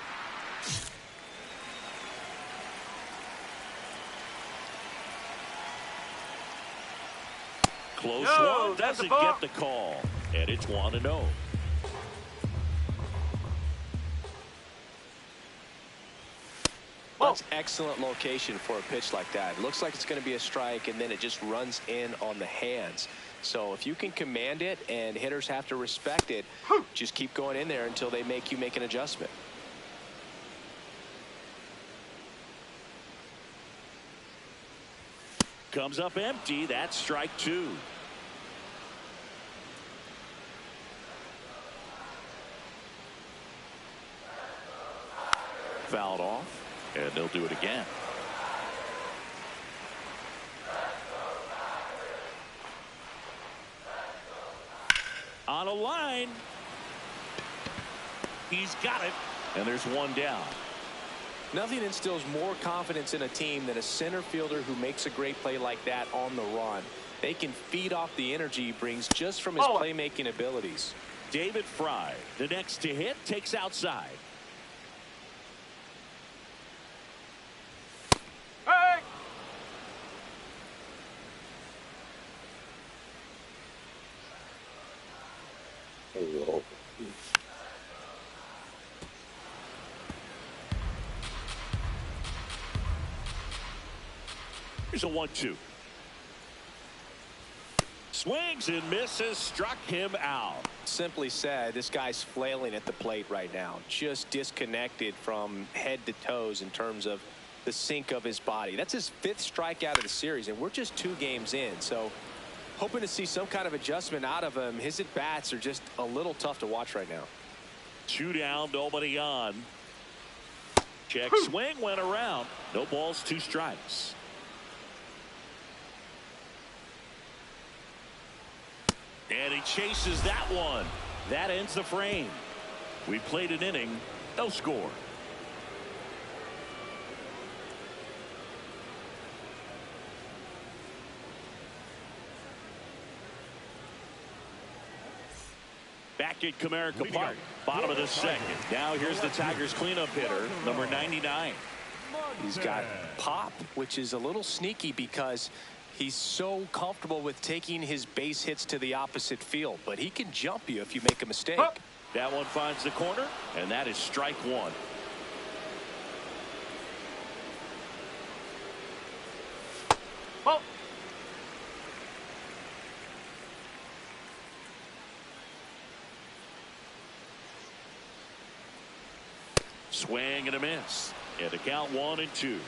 Close one, doesn't get the call. And it's 1-0. That's excellent location for a pitch like that. It looks like it's going to be a strike, and then it just runs in on the hands. So if you can command it and hitters have to respect it, just keep going in there until they make you make an adjustment. Comes up empty. That's strike 2. Fouled off. And they'll do it again. On a line. He's got it. And there's one down. Nothing instills more confidence in a team than a center fielder who makes a great play like that on the run. They can feed off the energy he brings just from his playmaking abilities. David Fry, the next to hit, takes outside. Here's a 1-2. Swings and misses, struck him out. Simply said, this guy's flailing at the plate right now, just disconnected from head to toes in terms of the sync of his body. That's his 5th strikeout of the series, and we're just 2 games in. So hoping to see some kind of adjustment out of him. His at-bats are just a little tough to watch right now. 2 down, nobody on. Check swing, went around. No balls, 2 strikes. And he chases that one. That ends the frame. We played an inning, no score. Back at Comerica Park, bottom of the second. Now here's the Tigers cleanup hitter, number 99. He's got pop, which is a little sneaky because he's so comfortable with taking his base hits to the opposite field, but he can jump you if you make a mistake. That one finds the corner, and that is strike 1. Swing and a miss. And the count 1-2.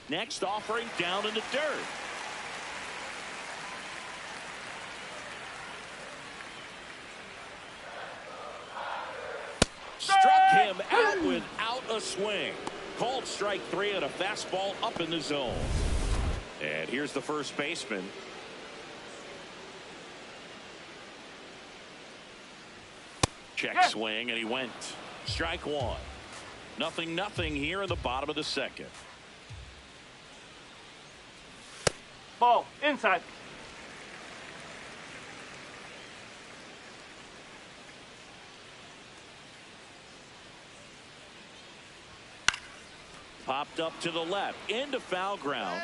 Next offering down in the dirt. Struck him out without a swing. Called strike 3 and a fastball up in the zone. And here's the first baseman. Check swing, and he went. Strike 1. 0-0 here in the bottom of the second. Ball inside. Popped up to the left into foul ground.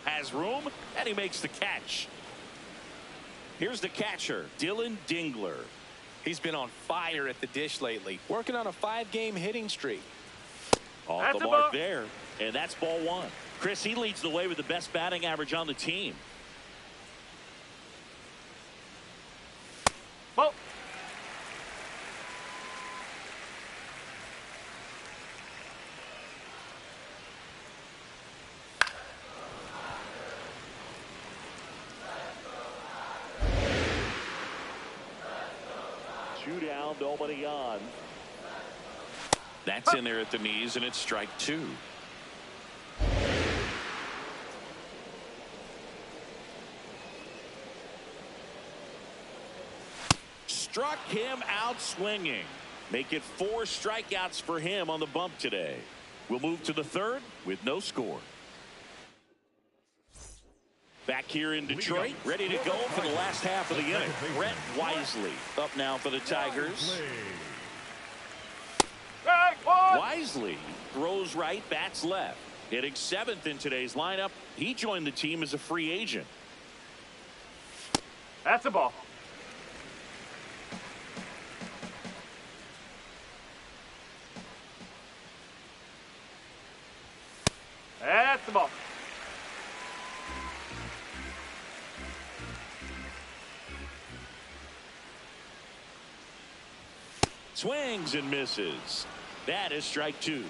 Has room, and he makes the catch. Here's the catcher, Dylan Dingler. He's been on fire at the dish lately, working on a 5-game hitting streak. Off the mark there, and that's ball 1. Chris, he leads the way with the best batting average on the team. down, nobody on. That's in there at the knees, and it's strike two. Struck him out swinging. Make it 4 strikeouts for him on the bump today. We'll move to the third with no score. Back here in Detroit, ready to go for the last half of the inning. Brett Wisely up now for the Tigers. Wisely throws right, bats left. Hitting 7th in today's lineup. He joined the team as a free agent. That's a ball. That's the ball. Swings and misses. That is strike two.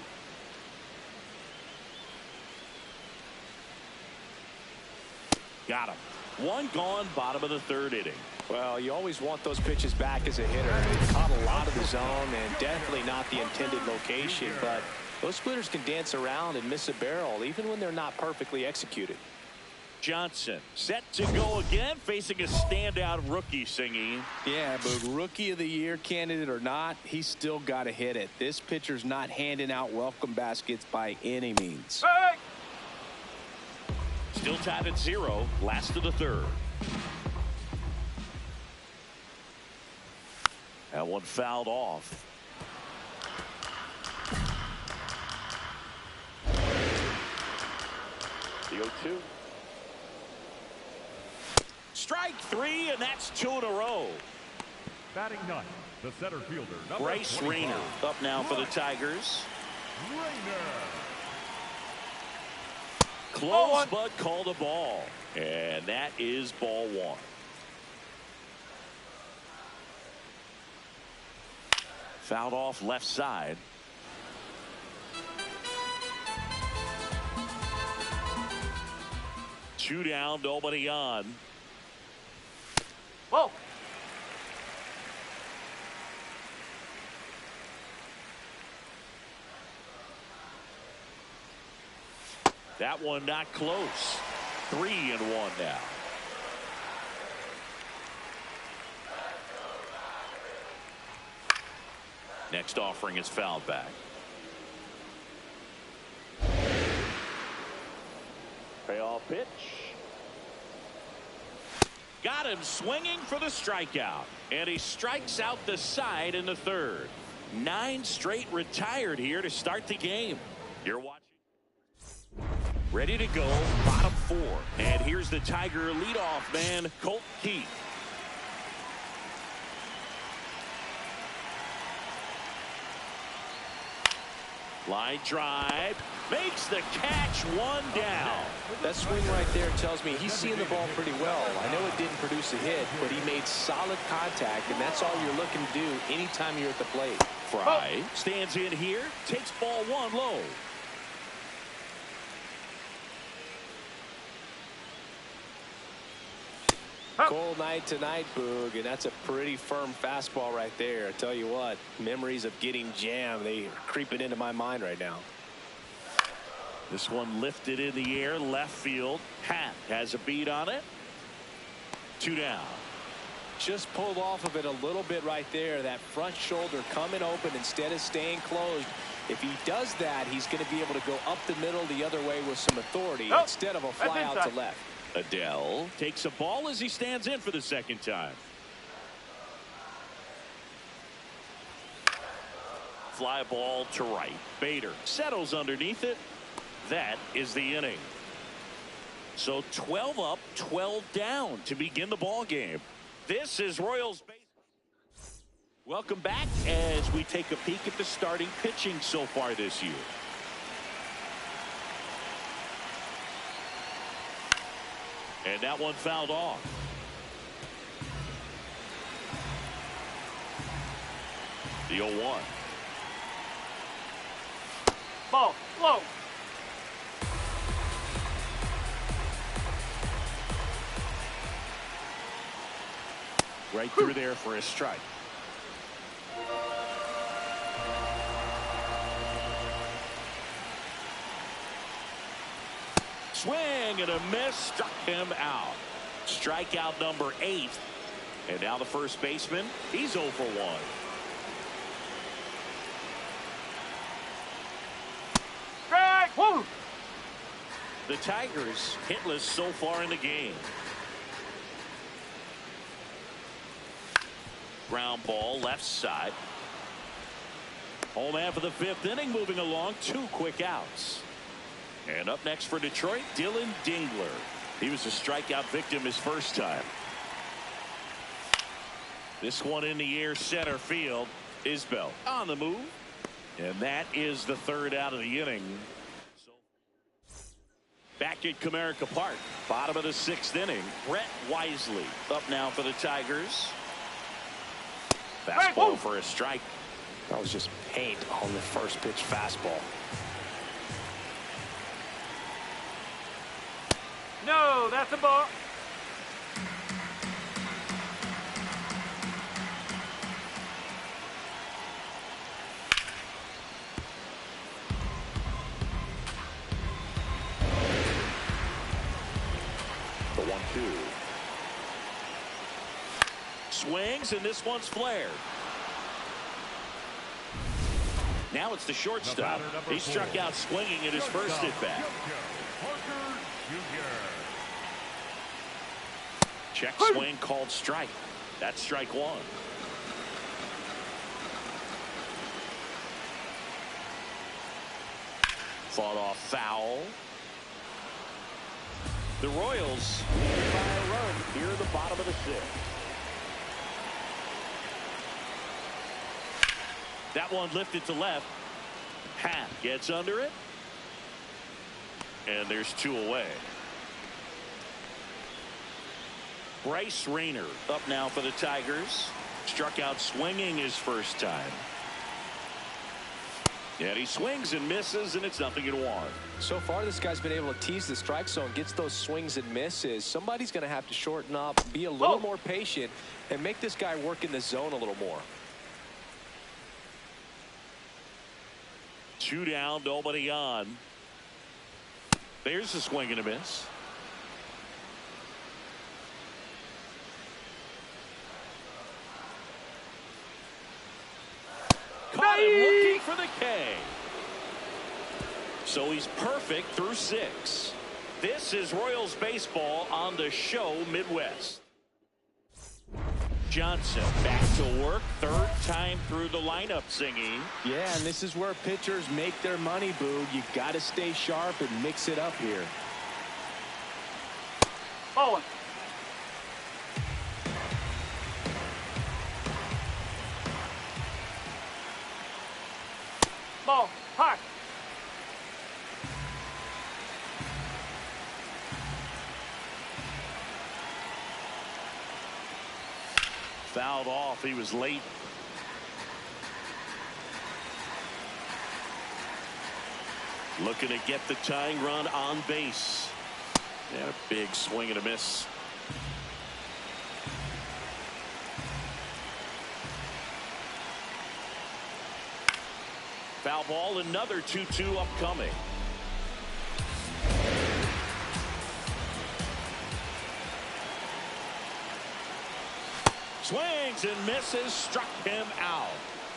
Got him. One gone, bottom of the third inning. Well, you always want those pitches back as a hitter. He caught a lot of the zone and definitely not the intended location, but those splitters can dance around and miss a barrel even when they're not perfectly executed. Johnson set to go again, facing a standout rookie, Singy. Yeah, but rookie of the year candidate or not, he's still got to hit it. This pitcher's not handing out welcome baskets by any means. Hey! Still tied at 0, last of the third. That one fouled off. The 0-2. Strike 3, and that's 2 in a row. Batting ninth, the center fielder, number Bryce 25. Rayner up now for the Tigers. Rayner. Close, but called a ball. And that is ball 1. Fouled off left side. Two down, nobody on. Whoa. That one not close. 3-1 now. Next offering is fouled back. Payoff pitch. Got him swinging for the strikeout. And he strikes out the side in the third. 9 straight retired here to start the game. You're watching. Ready to go, bottom 4. And here's the Tiger leadoff man, Colt Keith. Line drive, makes the catch, 1 down. That swing right there tells me he's seeing the ball pretty well. I know it didn't produce a hit, but he made solid contact, and that's all you're looking to do anytime you're at the plate. Fry stands in here, takes ball 1 low. Cold night tonight, Boog, and that's a pretty firm fastball right there. I tell you what, memories of getting jammed, they are creeping into my mind right now. This one lifted in the air, left field. Pat has a beat on it. 2 down. Just pulled off of it a little bit right there. That front shoulder coming open instead of staying closed. If he does that, he's going to be able to go up the middle the other way with some authority instead of a fly out to left. Adele takes a ball as he stands in for the second time. Fly ball to right. Bader settles underneath it. That is the inning. So 12 up, 12 down to begin the ball game. This is Royals baseball. Welcome back as we take a peek at the starting pitching so far this year. And that one fouled off. The 0-1. Ball. Low. Right through there for a strike. Swing and a miss, struck him out. Strikeout number 8. And now the first baseman, he's 0 for 1. Strike! Woo! The Tigers hitless so far in the game. Ground ball left side. Home half of the 5th inning, moving along, 2 quick outs. And up next for Detroit, Dylan Dingler. He was a strikeout victim his first time. This one in the air, center field. Isbell on the move. And that is the 3rd out of the inning. Back at Comerica Park, bottom of the 6th inning. Brett Wisely up now for the Tigers. Fastball for a strike. That was just paint on the first pitch fastball. No, that's a ball. The 1-2. Swings, and this one's flared. Now it's the shortstop. He struck out swinging in his first at bat. Check swing called strike. That's strike 1. Fought off foul. The Royals lead by a run here at the bottom of the 6th. That one lifted to left. Happ gets under it. And there's 2 away. Bryce Rayner up now for the Tigers. Struck out swinging his first time. And he swings and misses, and it's 0-1. So far, this guy's been able to tease the strike zone, gets those swings and misses. Somebody's going to have to shorten up, be a little more patient, and make this guy work in the zone a little more. 2 down, nobody on. There's a swing and a miss. Caught him looking for the K. So he's perfect through 6. This is Royals baseball on the show Midwest. Johnson back to work, 3rd time through the lineup singing. Yeah, and this is where pitchers make their money, Boog. You got to stay sharp and mix it up here. Ball 1. Ball. High. Fouled off. He was late. Looking to get the tying run on base. And a big swing and a miss. Foul ball, another 2-2 upcoming. Swings and misses, struck him out.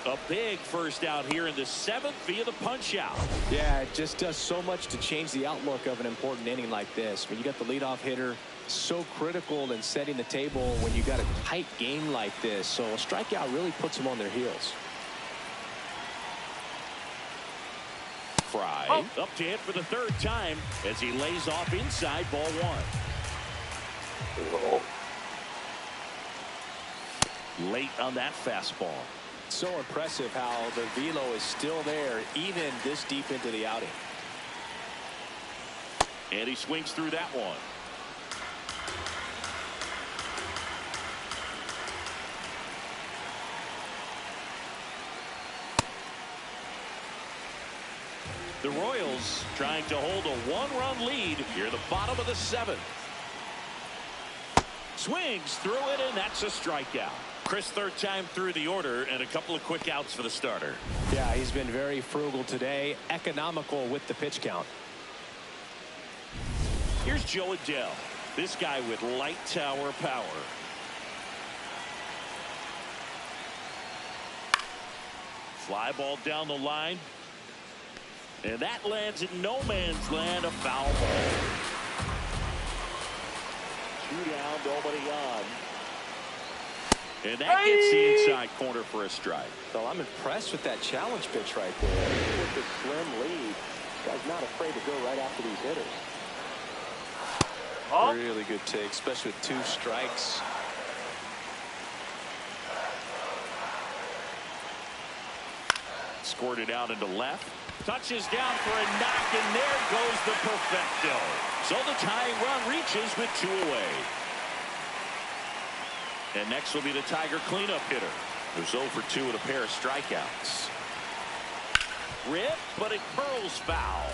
A big first out here in the 7th via the punch out. Yeah, it just does so much to change the outlook of an important inning like this. When you got the leadoff hitter, so critical in setting the table when you got a tight game like this. So a strikeout really puts them on their heels. Fry up to hit for the 3rd time as he lays off inside, ball 1. Late on that fastball. So impressive how the velo is still there even this deep into the outing. And he swings through that one. The Royals trying to hold a 1-run lead here at the bottom of the 7th. Swings through it, and that's a strikeout. Chris, 3rd time through the order, and a couple of quick outs for the starter. Yeah, he's been very frugal today, economical with the pitch count. Here's Joe Adell. This guy with light tower power. Fly ball down the line. And that lands in no man's land, a foul ball. 2 down, nobody on. And that gets the inside corner for a strike. So I'm impressed with that challenge pitch right there. With the slim lead, this guy's not afraid to go right after these hitters. Oh. Really good take, especially with 2 strikes. Scored it out into left. Touches down for a knock, and there goes the perfecto. So the tying run reaches with 2 away. And next will be the Tiger cleanup hitter, who's 0 for 2 with a pair of strikeouts. Rip, but it curls foul.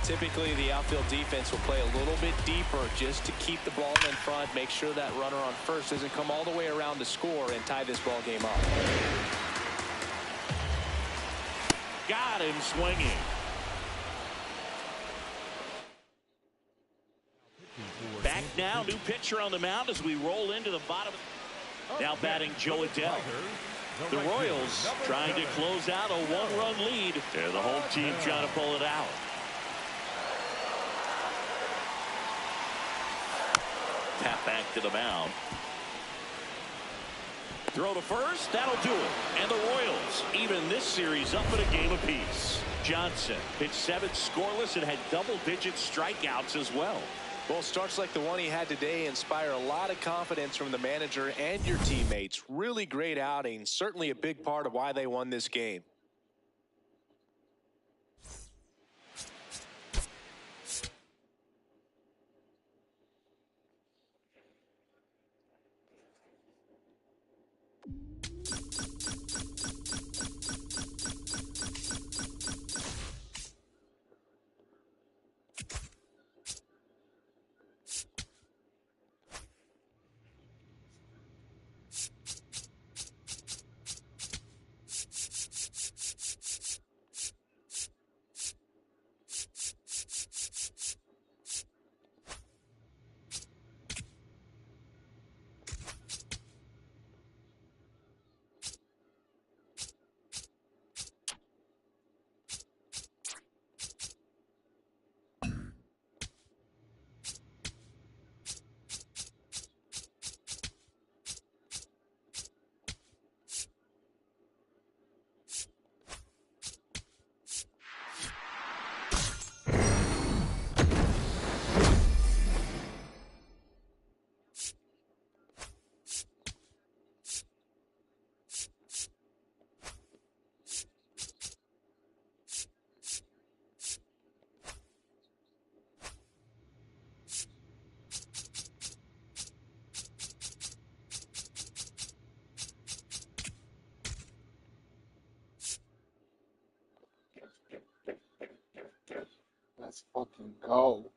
Typically, the outfield defense will play a little bit deeper just to keep the ball in front, make sure that runner on first doesn't come all the way around to score and tie this ball game up. Got him swinging. Back now, new pitcher on the mound as we roll into the bottom. Now batting Joe Adell. The Royals trying to close out a 1-run lead. And the home team trying to pull it out. Tap back to the mound. Throw to first, that'll do it. And the Royals even this series up at a game apiece. Johnson pitched 7 scoreless and had double-digit strikeouts as well. Well, starts like the one he had today inspire a lot of confidence from the manager and your teammates. Really great outing. Certainly a big part of why they won this game. Let's fucking go.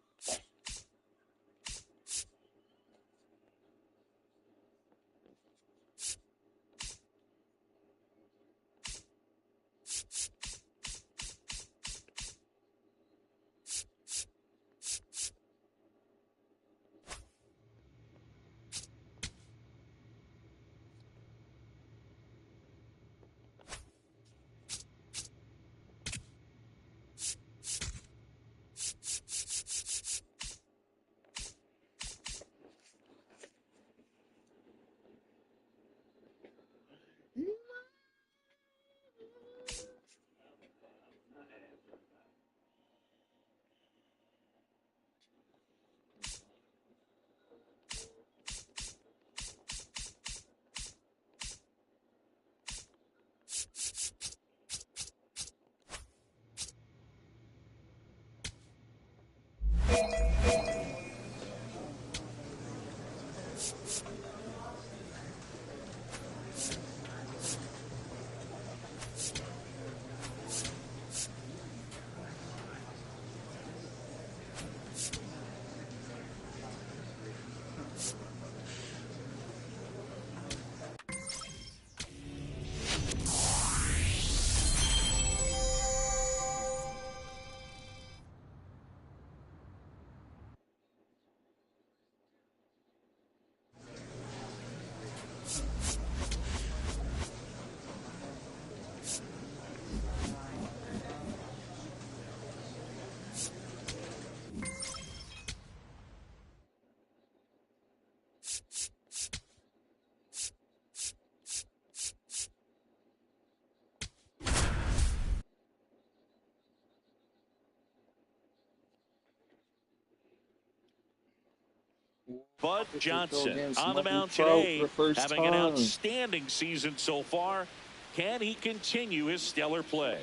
Bud Johnson Games on the might be mound pro today, for the first having an time. outstanding season so far. Can he continue his stellar play?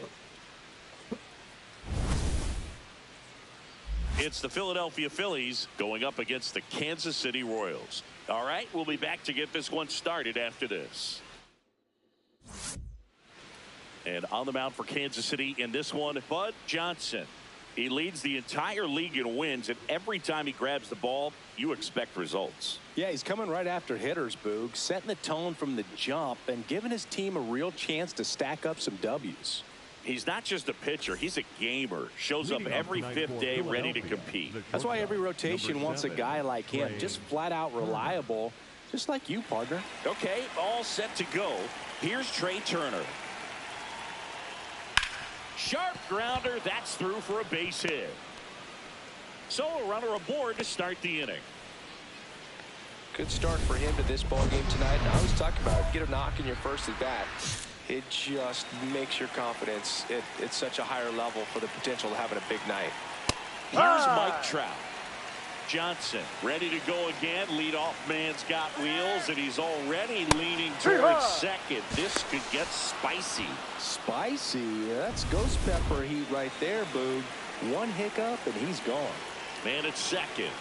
It's the Philadelphia Phillies going up against the Kansas City Royals. All right, we'll be back to get this one started after this. And on the mound for Kansas City in this one, Bud Johnson. He leads the entire league in wins, and every time he grabs the ball, you expect results. Yeah, he's coming right after hitters, Boog, setting the tone from the jump and giving his team a real chance to stack up some W's. He's not just a pitcher, he's a gamer. Shows up every fifth day ready to compete. That's why every rotation wants a guy like him, just flat out reliable, just like you, partner. Okay, all set to go. Here's Trey Turner. Sharp grounder, that's through for a base hit. So a runner aboard to start the inning. Good start for him to this ball game tonight. And I was talking about get a knock in your first at bat. It just makes your confidence at such a higher level for the potential of having a big night. Here's Mike Trout. Johnson ready to go again. Leadoff man's got wheels, and he's already leaning towards second. This could get spicy. Spicy? That's ghost pepper heat right there, Boog. One hiccup, and he's gone. Man at second.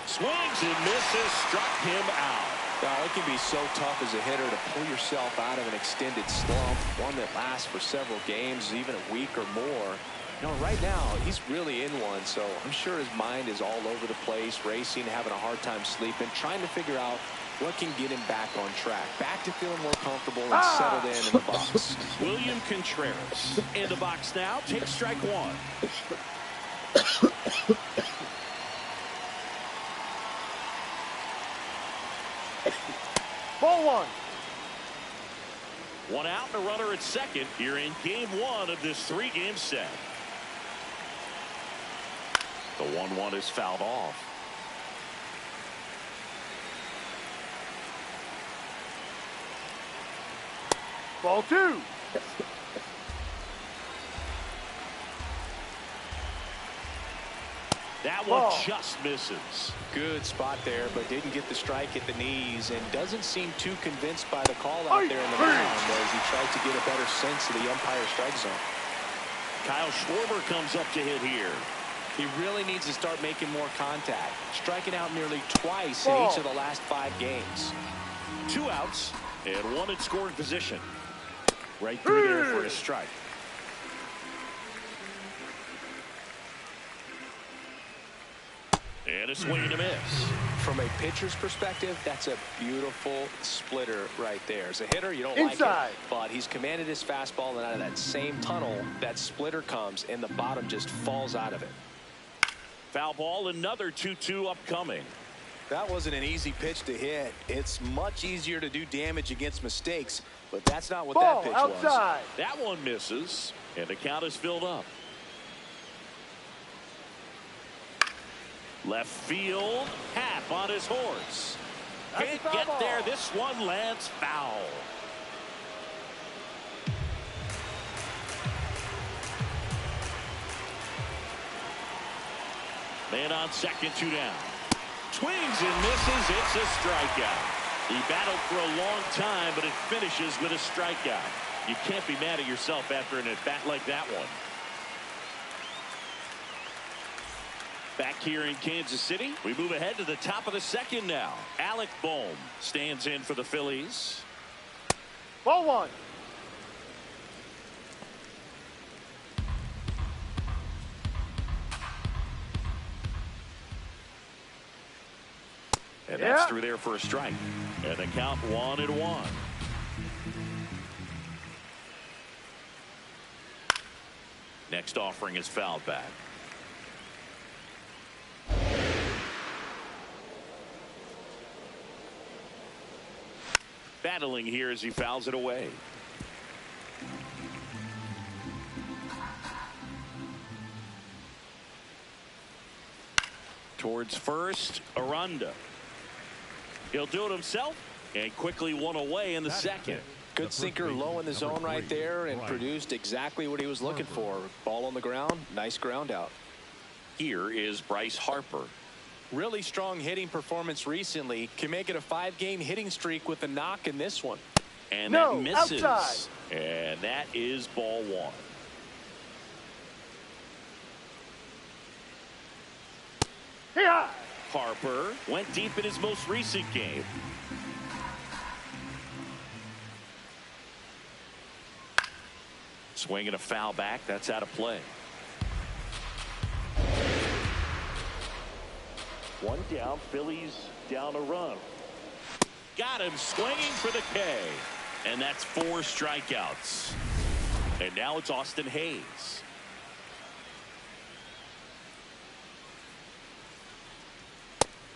Swings and misses. Struck him out. Now, it can be so tough as a hitter to pull yourself out of an extended slump, one that lasts for several games, even a week or more. You know, right now, he's really in one, so I'm sure his mind is all over the place, racing, having a hard time sleeping, trying to figure out what can get him back on track, back to feeling more comfortable and settled in the box. William Contreras in the box now. Takes strike one. Ball one. One out and a runner at second here in game one of this three-game set. The 1-1 is fouled off. Ball two. That one just misses. Good spot there, but didn't get the strike at the knees and doesn't seem too convinced by the call out there in the mound as he tried to get a better sense of the umpire strike zone. Kyle Schwarber comes up to hit here. He really needs to start making more contact, striking out nearly twice in each of the last 5 games. 2 outs and 1 in scoring position. Right through there for a strike. And a swing and a miss. From a pitcher's perspective, that's a beautiful splitter right there. As a hitter, you don't Inside. like it, but he's commanded his fastball, and out of that same tunnel, that splitter comes, and the bottom just falls out of it. Foul ball, another 2-2 upcoming. That wasn't an easy pitch to hit. It's much easier to do damage against mistakes, but that's not what Ball that pitch outside. was. That one misses, and the count is filled up. Left field, half on his horse. Can't get there. This one lands foul. Man on second, 2 down. Swings and misses. It's a strikeout. He battled for a long time, but it finishes with a strikeout. You can't be mad at yourself after an at-bat like that one. Back here in Kansas City, we move ahead to the top of the second now. Alec Bohm stands in for the Phillies. Ball one. And that's through there for a strike. And the count 1-1. Next offering is fouled back. Battling here as he fouls it away. Towards first, Aranda. He'll do it himself and quickly one away in the second. Good sinker low in the zone right there and produced exactly what he was looking for. Ball on the ground, nice ground out. Here is Bryce Harper. Really strong hitting performance recently. Can make it a 5-game hitting streak with a knock in this one. And No, that misses. outside. And that is ball 1. Yeah. Harper went deep in his most recent game. Swinging a foul back. That's out of play. 1 down. Phillies down a run. Got him swinging for the K. And that's 4 strikeouts. And now it's Austin Hayes.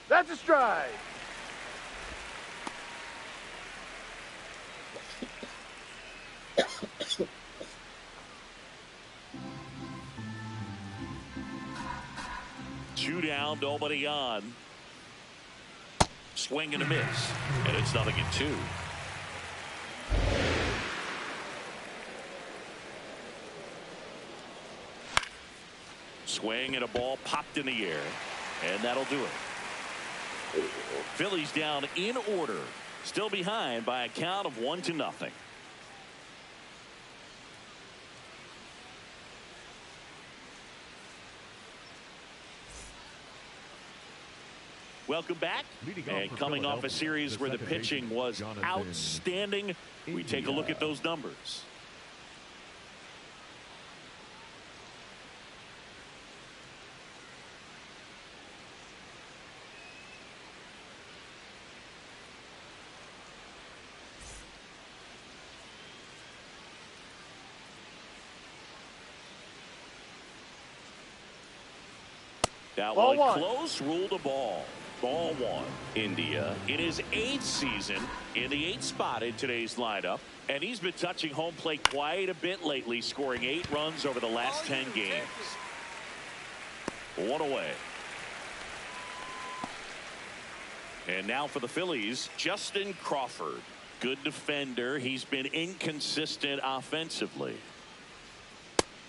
That's a strike. Two down, nobody on. Swing and a miss. And it's 0-2. Swing and a ball popped in the air. And that'll do it. Phillies down in order. Still behind by a count of 1-0. Welcome back. And coming off a series where the pitching was outstanding, we take a look at those numbers. That Ball one one. close, ruled a ball. Ball 1. India in his 8th season in the 8th spot in today's lineup. And he's been touching home plate quite a bit lately, scoring 8 runs over the last 10 games. 1 away. And now for the Phillies, Justin Crawford. Good defender. He's been inconsistent offensively.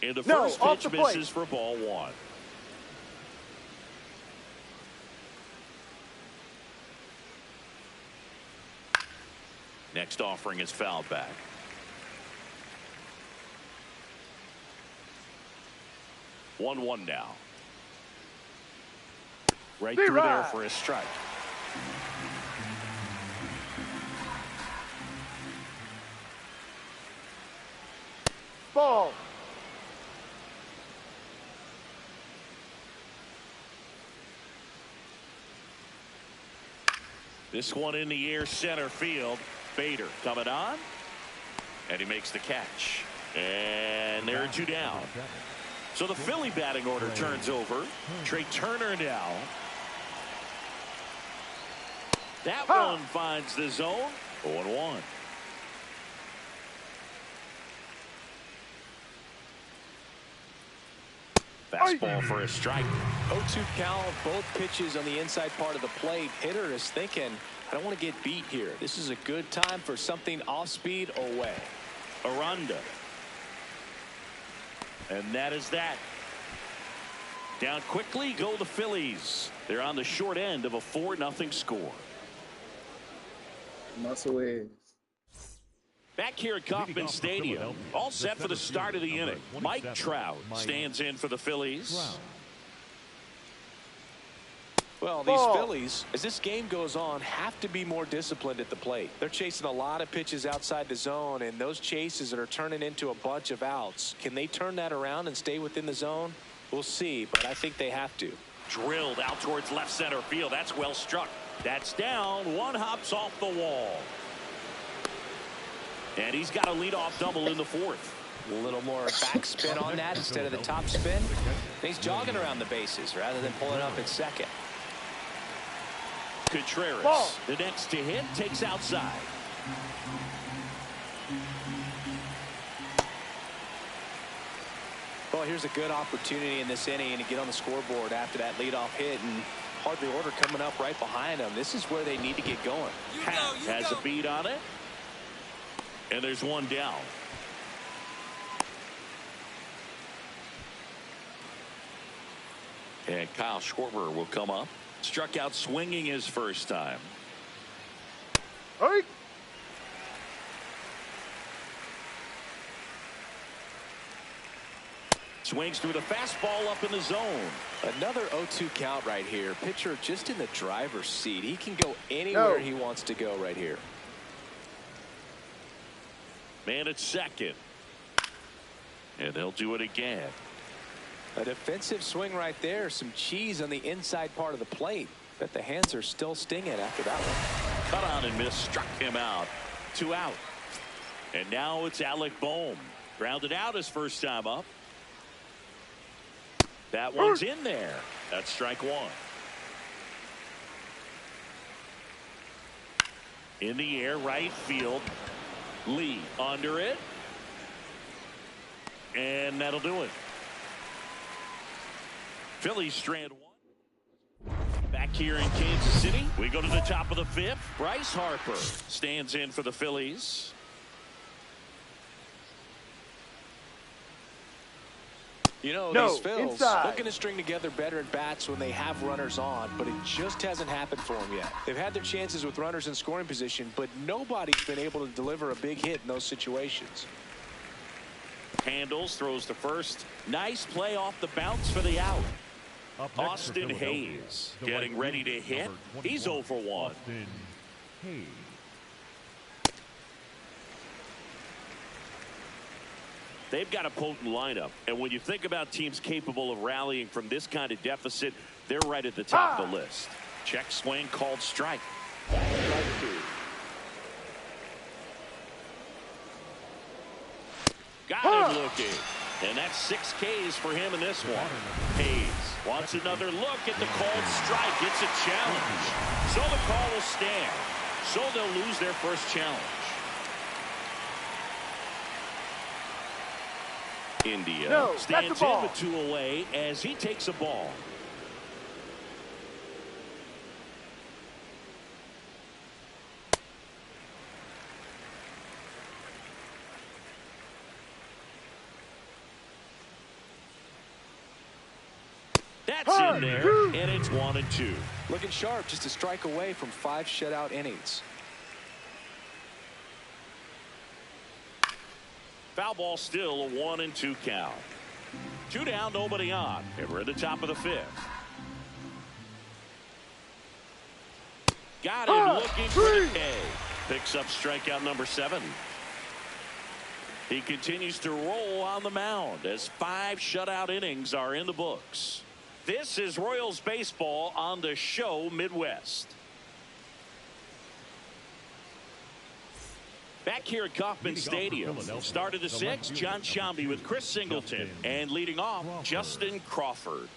And the first off pitch the plate. misses for ball 1. Next offering is fouled back. 1-1 now. Right through there for a strike. Ball. This one in the air, center field. Bader coming on, and he makes the catch. And there are 2 down. So the Philly batting order turns over. Trey Turner now. That one finds the zone. 0-1. Fastball for a strike. 0-2 count, both pitches on the inside part of the plate. Hitter is thinking, I don't want to get beat here. This is a good time for something off speed away. Aranda. And that is that. Down quickly go the Phillies. They're on the short end of a 4-0 score. Muscle waves. Back here at Kauffman Stadium, all set for the start of the inning. Mike Trout stands in for the Phillies. Well, these Phillies, as this game goes on, have to be more disciplined at the plate. They're chasing a lot of pitches outside the zone, and those chases are turning into a bunch of outs. Can they turn that around and stay within the zone? We'll see, but I think they have to. Drilled out towards left center field. That's well struck. That's down. One hops off the wall. And he's got a leadoff double in the 4th. A little more backspin on that instead of the top spin. And he's jogging around the bases rather than pulling up at second. Contreras, Ball. the next to hit, takes outside. Well, here's a good opportunity in this inning to get on the scoreboard after that leadoff hit, and hardly order coming up right behind them. This is where they need to get going. Happ has a beat on it. And there's 1 down. And Kyle Schwarber will come up. Struck out swinging his first time. Hey. Swings through the fastball up in the zone. Another 0-2 count right here. Pitcher just in the driver's seat. He can go anywhere he wants to go right here. Man at second. And they'll do it again. A defensive swing right there. Some cheese on the inside part of the plate. Bet the hands are still stinging after that one. Cut on and miss. Struck him out. 2 out. And now it's Alec Bohm. Grounded out his first time up. That one's in there. That's strike 1. In the air, right field. Lee under it. And that'll do it. Phillies strand 1. Back here in Kansas City, we go to the top of the 5th. Bryce Harper stands in for the Phillies. You know, these Phils looking to string together better at bats when they have runners on, but it just hasn't happened for them yet. They've had their chances with runners in scoring position, but nobody's been able to deliver a big hit in those situations. Handles, throws to first. Nice play off the bounce for the out. Austin Hayes getting ready to hit. He's 0 for 1. Austin Hayes. They've got a potent lineup, and when you think about teams capable of rallying from this kind of deficit, they're right at the top of the list. Check swing called strike. Got him looking, and that's 6 Ks for him in this one. Hayes wants another look at the called strike. It's a challenge, so the call will stand. So they'll lose their first challenge. India stands in with 2 away as he takes a ball. That's in there, and it's 1-2. Looking sharp, just a strike away from 5 shutout innings. Foul ball, still a 1-2 count. 2 down, nobody on. And we're at the top of the 5th. Got him looking for the K. Picks up strikeout number 7. He continues to roll on the mound as 5 shutout innings are in the books. This is Royals baseball on the show Midwest. Back here at Kauffman Stadium, start of the 6th, John Sciambi with Chris Singleton, and leading off, Justin Crawford.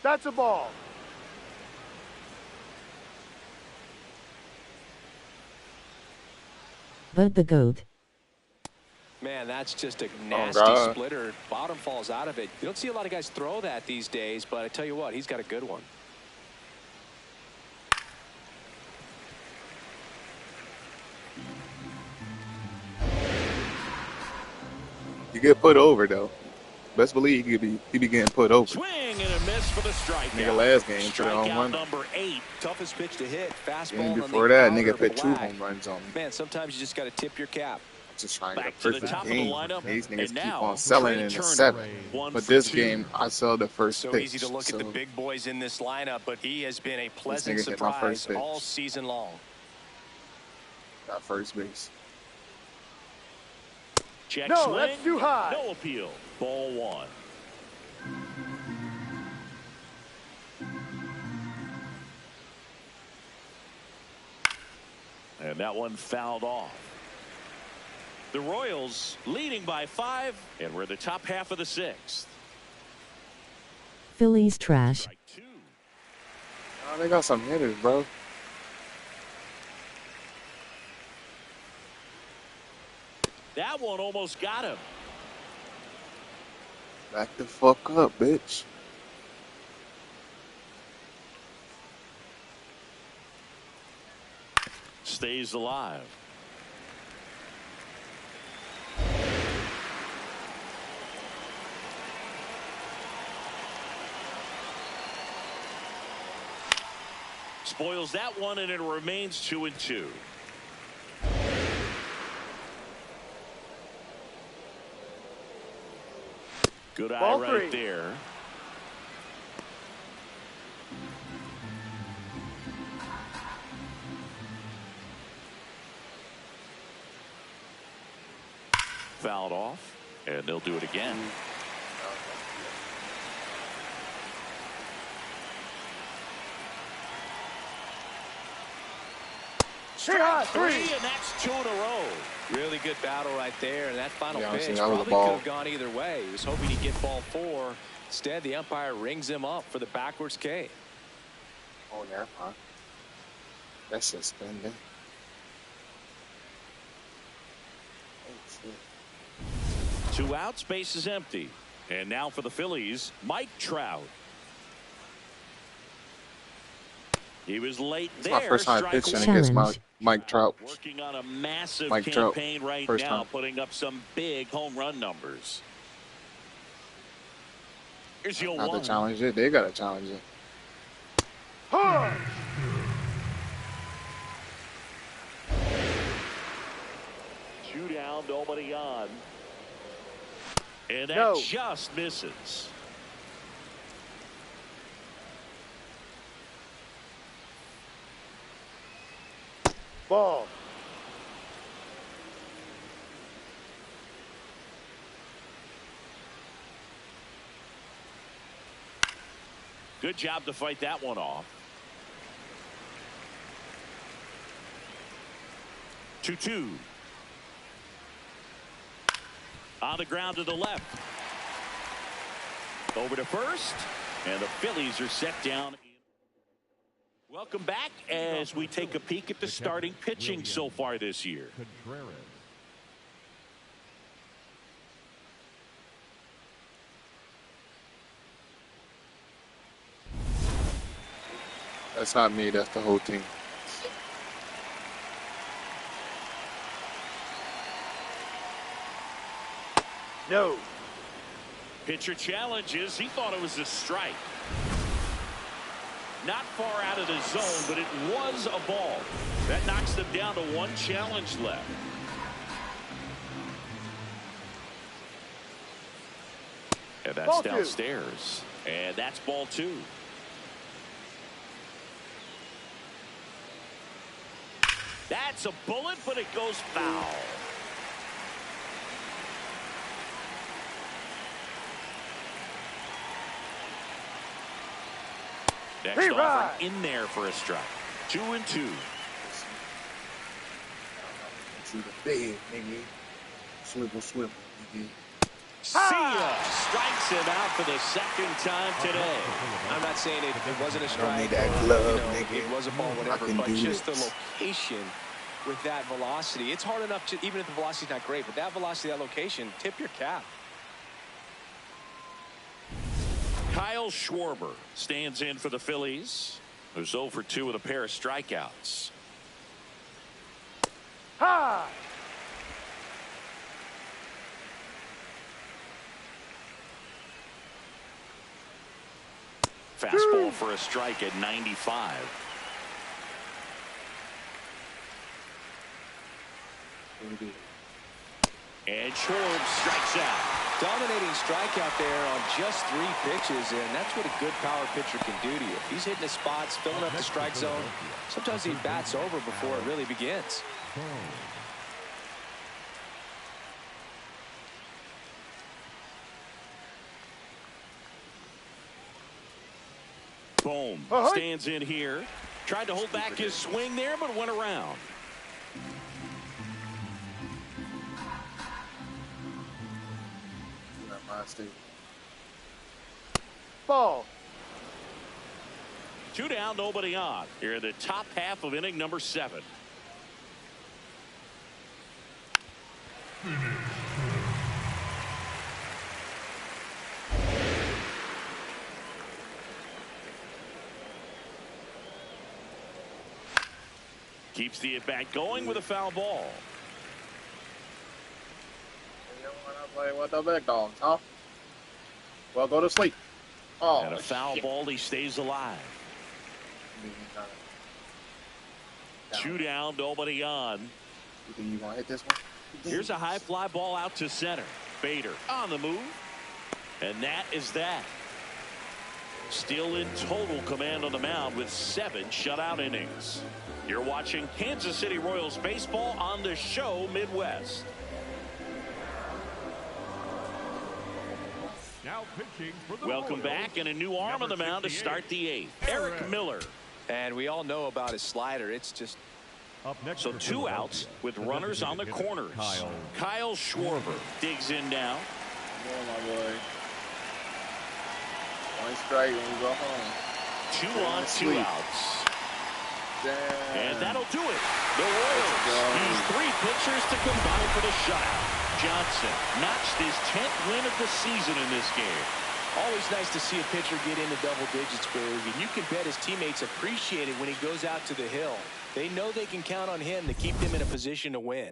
That's a ball. Bud the GOAT. Man, that's just a nasty splitter. Bottom falls out of it. You don't see a lot of guys throw that these days, but I tell you what, he's got a good one. You get put over though. Best believe he be getting put over. Swing and a miss for the strikeout. Nigga last game put it on Strikeout one. number 8. Toughest pitch to hit. Fastball. Game on before the that, outer nigga put 2 black. home runs on me. Man, sometimes you just got to tip your cap. Just trying to Back get to a the perfect top of the game. lineup, These and niggas keep now, on selling Trey in the Turner, 7. 1 But for this 2. game, I sell the first So pitch. easy to look at the big boys in this lineup, but he has been a pleasant nigga hit my first surprise pitch. all season long. Got first base. Check No, swing. that's too high. No appeal. Ball 1. And that one fouled off. The Royals leading by 5, and we're in the top half of the 6th. Phillies trash. Strike 2. Oh, they got some hitters, bro. That one almost got him. Back the fuck up, bitch. Stays alive. spoils that one, and it remains 2-2. Good eye Ball right three. there. Fouled off, and they'll do it again. Strike three. And that's 2 in a row. Really good battle right there, and that final Yeah, I'm pitch saying that was a probably ball. could have gone either way. He was hoping he'd get ball 4. Instead, the umpire rings him up for the backwards K. Oh, yeah, huh? That's suspended. 2 outs, base is empty. And now for the Phillies, Mike Trout. He was late It's there. my first time strike pitching one. against Mike Trout. Working on a massive Mike Trout, campaign right first now, time. putting up some big home run numbers. Here's your Not to one. challenge it. They got to challenge it. Huh. 2 down, nobody on. And that No. just misses. Ball. Good job to fight that one off. 2-2. On the ground to the left. Over to first. And the Phillies are set down. Welcome back as we take a peek at the starting pitching so far this year. Contreras. That's not me. That's the whole team. No. Pitcher challenges. He thought it was a strike. Not far out of the zone, but it was a ball. That knocks them down to 1 challenge left. And that's Ball 2. downstairs. And that's ball 2. That's a bullet, but it goes foul. Next Hey, offer right. in there for a strike. 2-2. See the bed, nigga. Swivel, swivel, nigga. See ya. Strikes him out for the 2nd time today. I'm not saying it wasn't a strike. need that or, glove, you know, nigga. It was a ball, whatever, I can but do just this. the location with that velocity. It's hard enough to, even if the velocity's not great, but that velocity, that location, tip your cap. Kyle Schwarber stands in for the Phillies, who's 0 for 2 with a pair of strikeouts. Ha. Fastball for a strike at 95. And Schwarber strikes out. Dominating strikeout there on just 3 pitches, and that's what a good power pitcher can do to you. If he's hitting his spots, filling up the strike zone, sometimes he bats over before it really begins. Boom. Stands in here. Tried to hold back his swing there, but went around. Ball. 2 down, nobody on. Here in the top half of inning number 7. Keeps the at-bat going with a foul ball. What the big dogs, huh? Well, go to sleep. Oh, And a foul shit. ball, he stays alive. 2 down, nobody on. You think you want to hit this one? Here's a high fly ball out to center. Bader on the move. And that is that. Still in total command on the mound with 7 shutout innings. You're watching Kansas City Royals baseball on the show Midwest. Now pitching for the Welcome Royals, back, and a new arm on the mound to start the 8th. Eric Miller. And we all know about his slider. It's just up next So for 2 outs with the runners on the designated hitter, corners. Kyle Schwarber digs in now. Come on, my boy. 1 strike when we go home. 2 on, 2 outs. Damn. And that'll do it. The Royals use 3 pitchers to combine for the shutout. Johnson notched his 10th win of the season in this game. always nice to see a pitcher get into double digits, Boog, and you can bet his teammates appreciate it when he goes out to the hill. They know they can count on him to keep them in a position to win.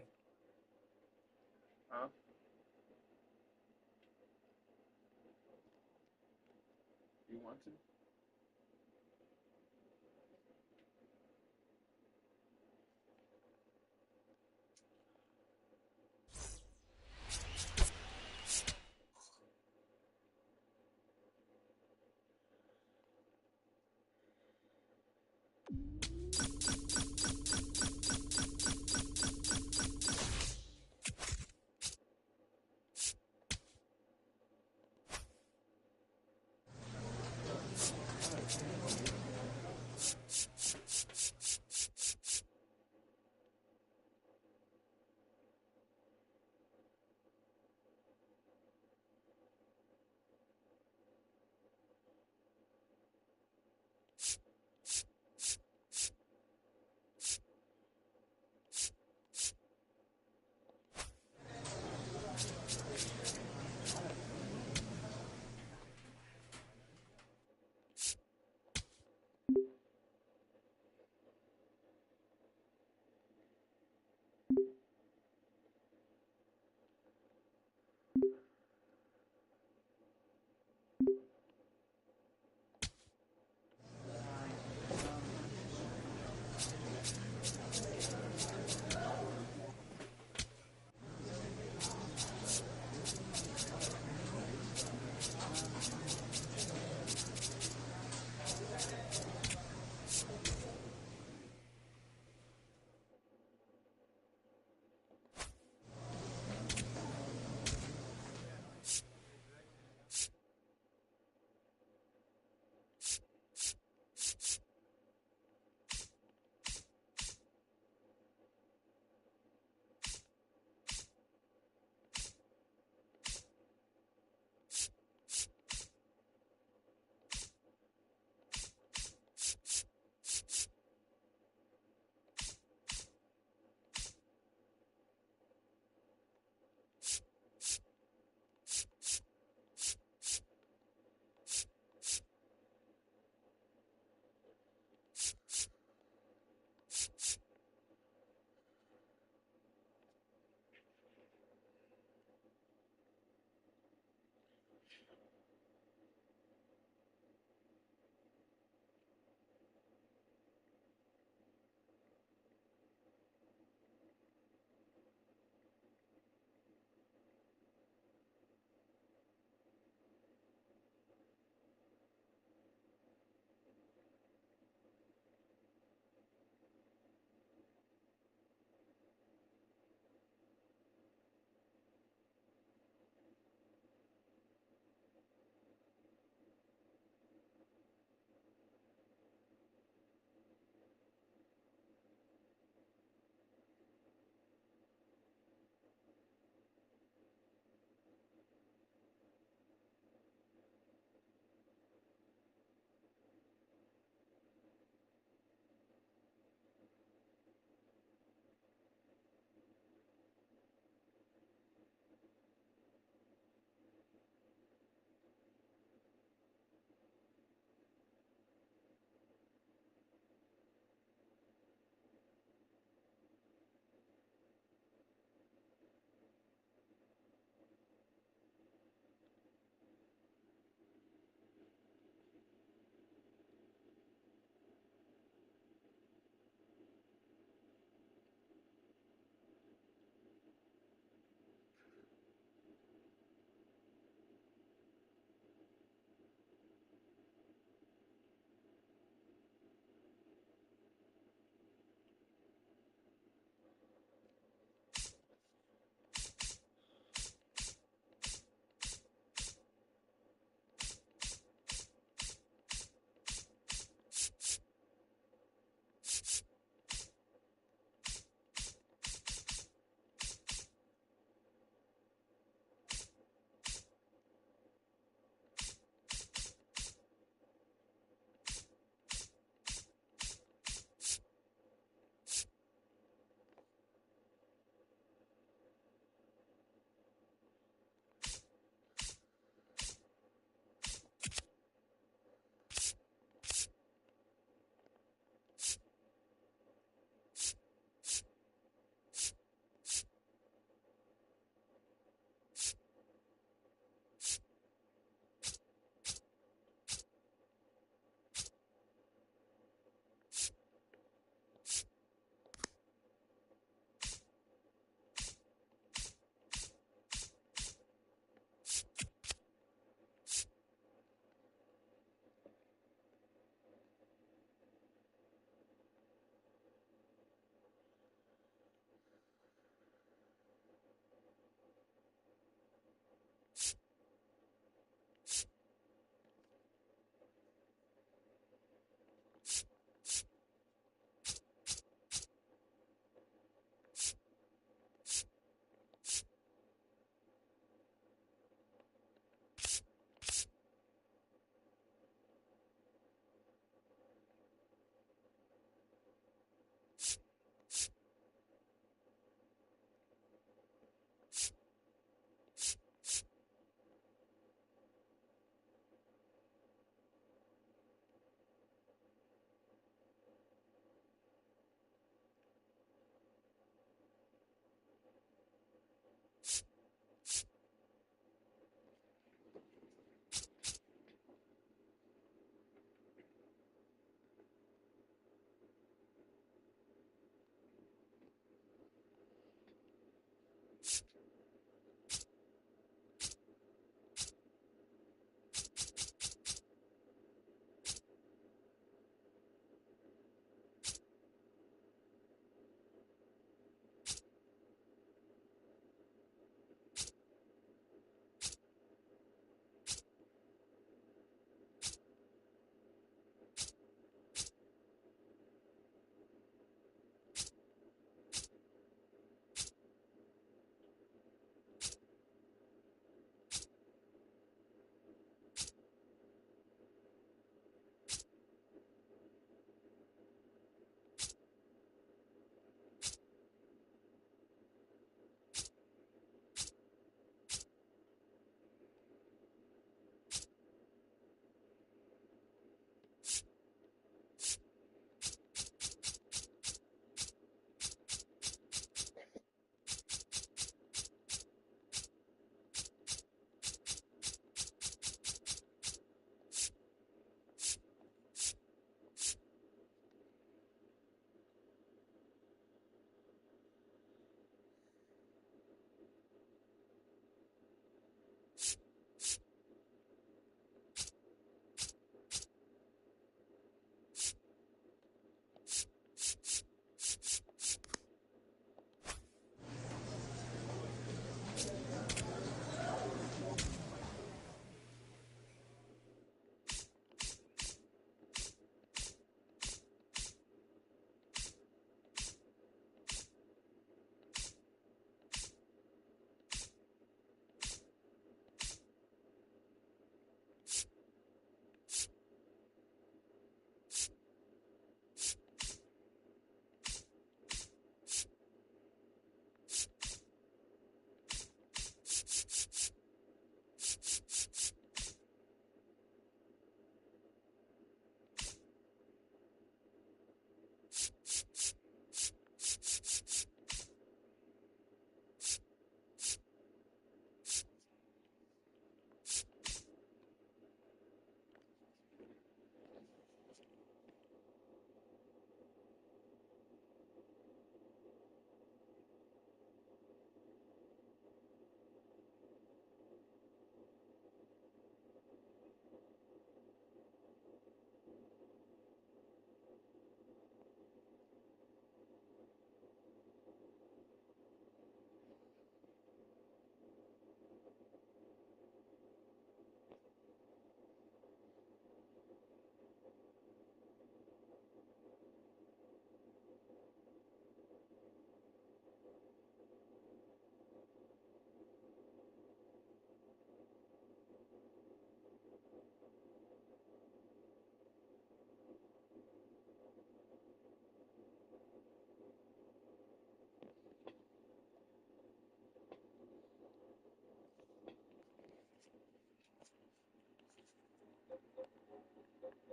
Huh? You want to?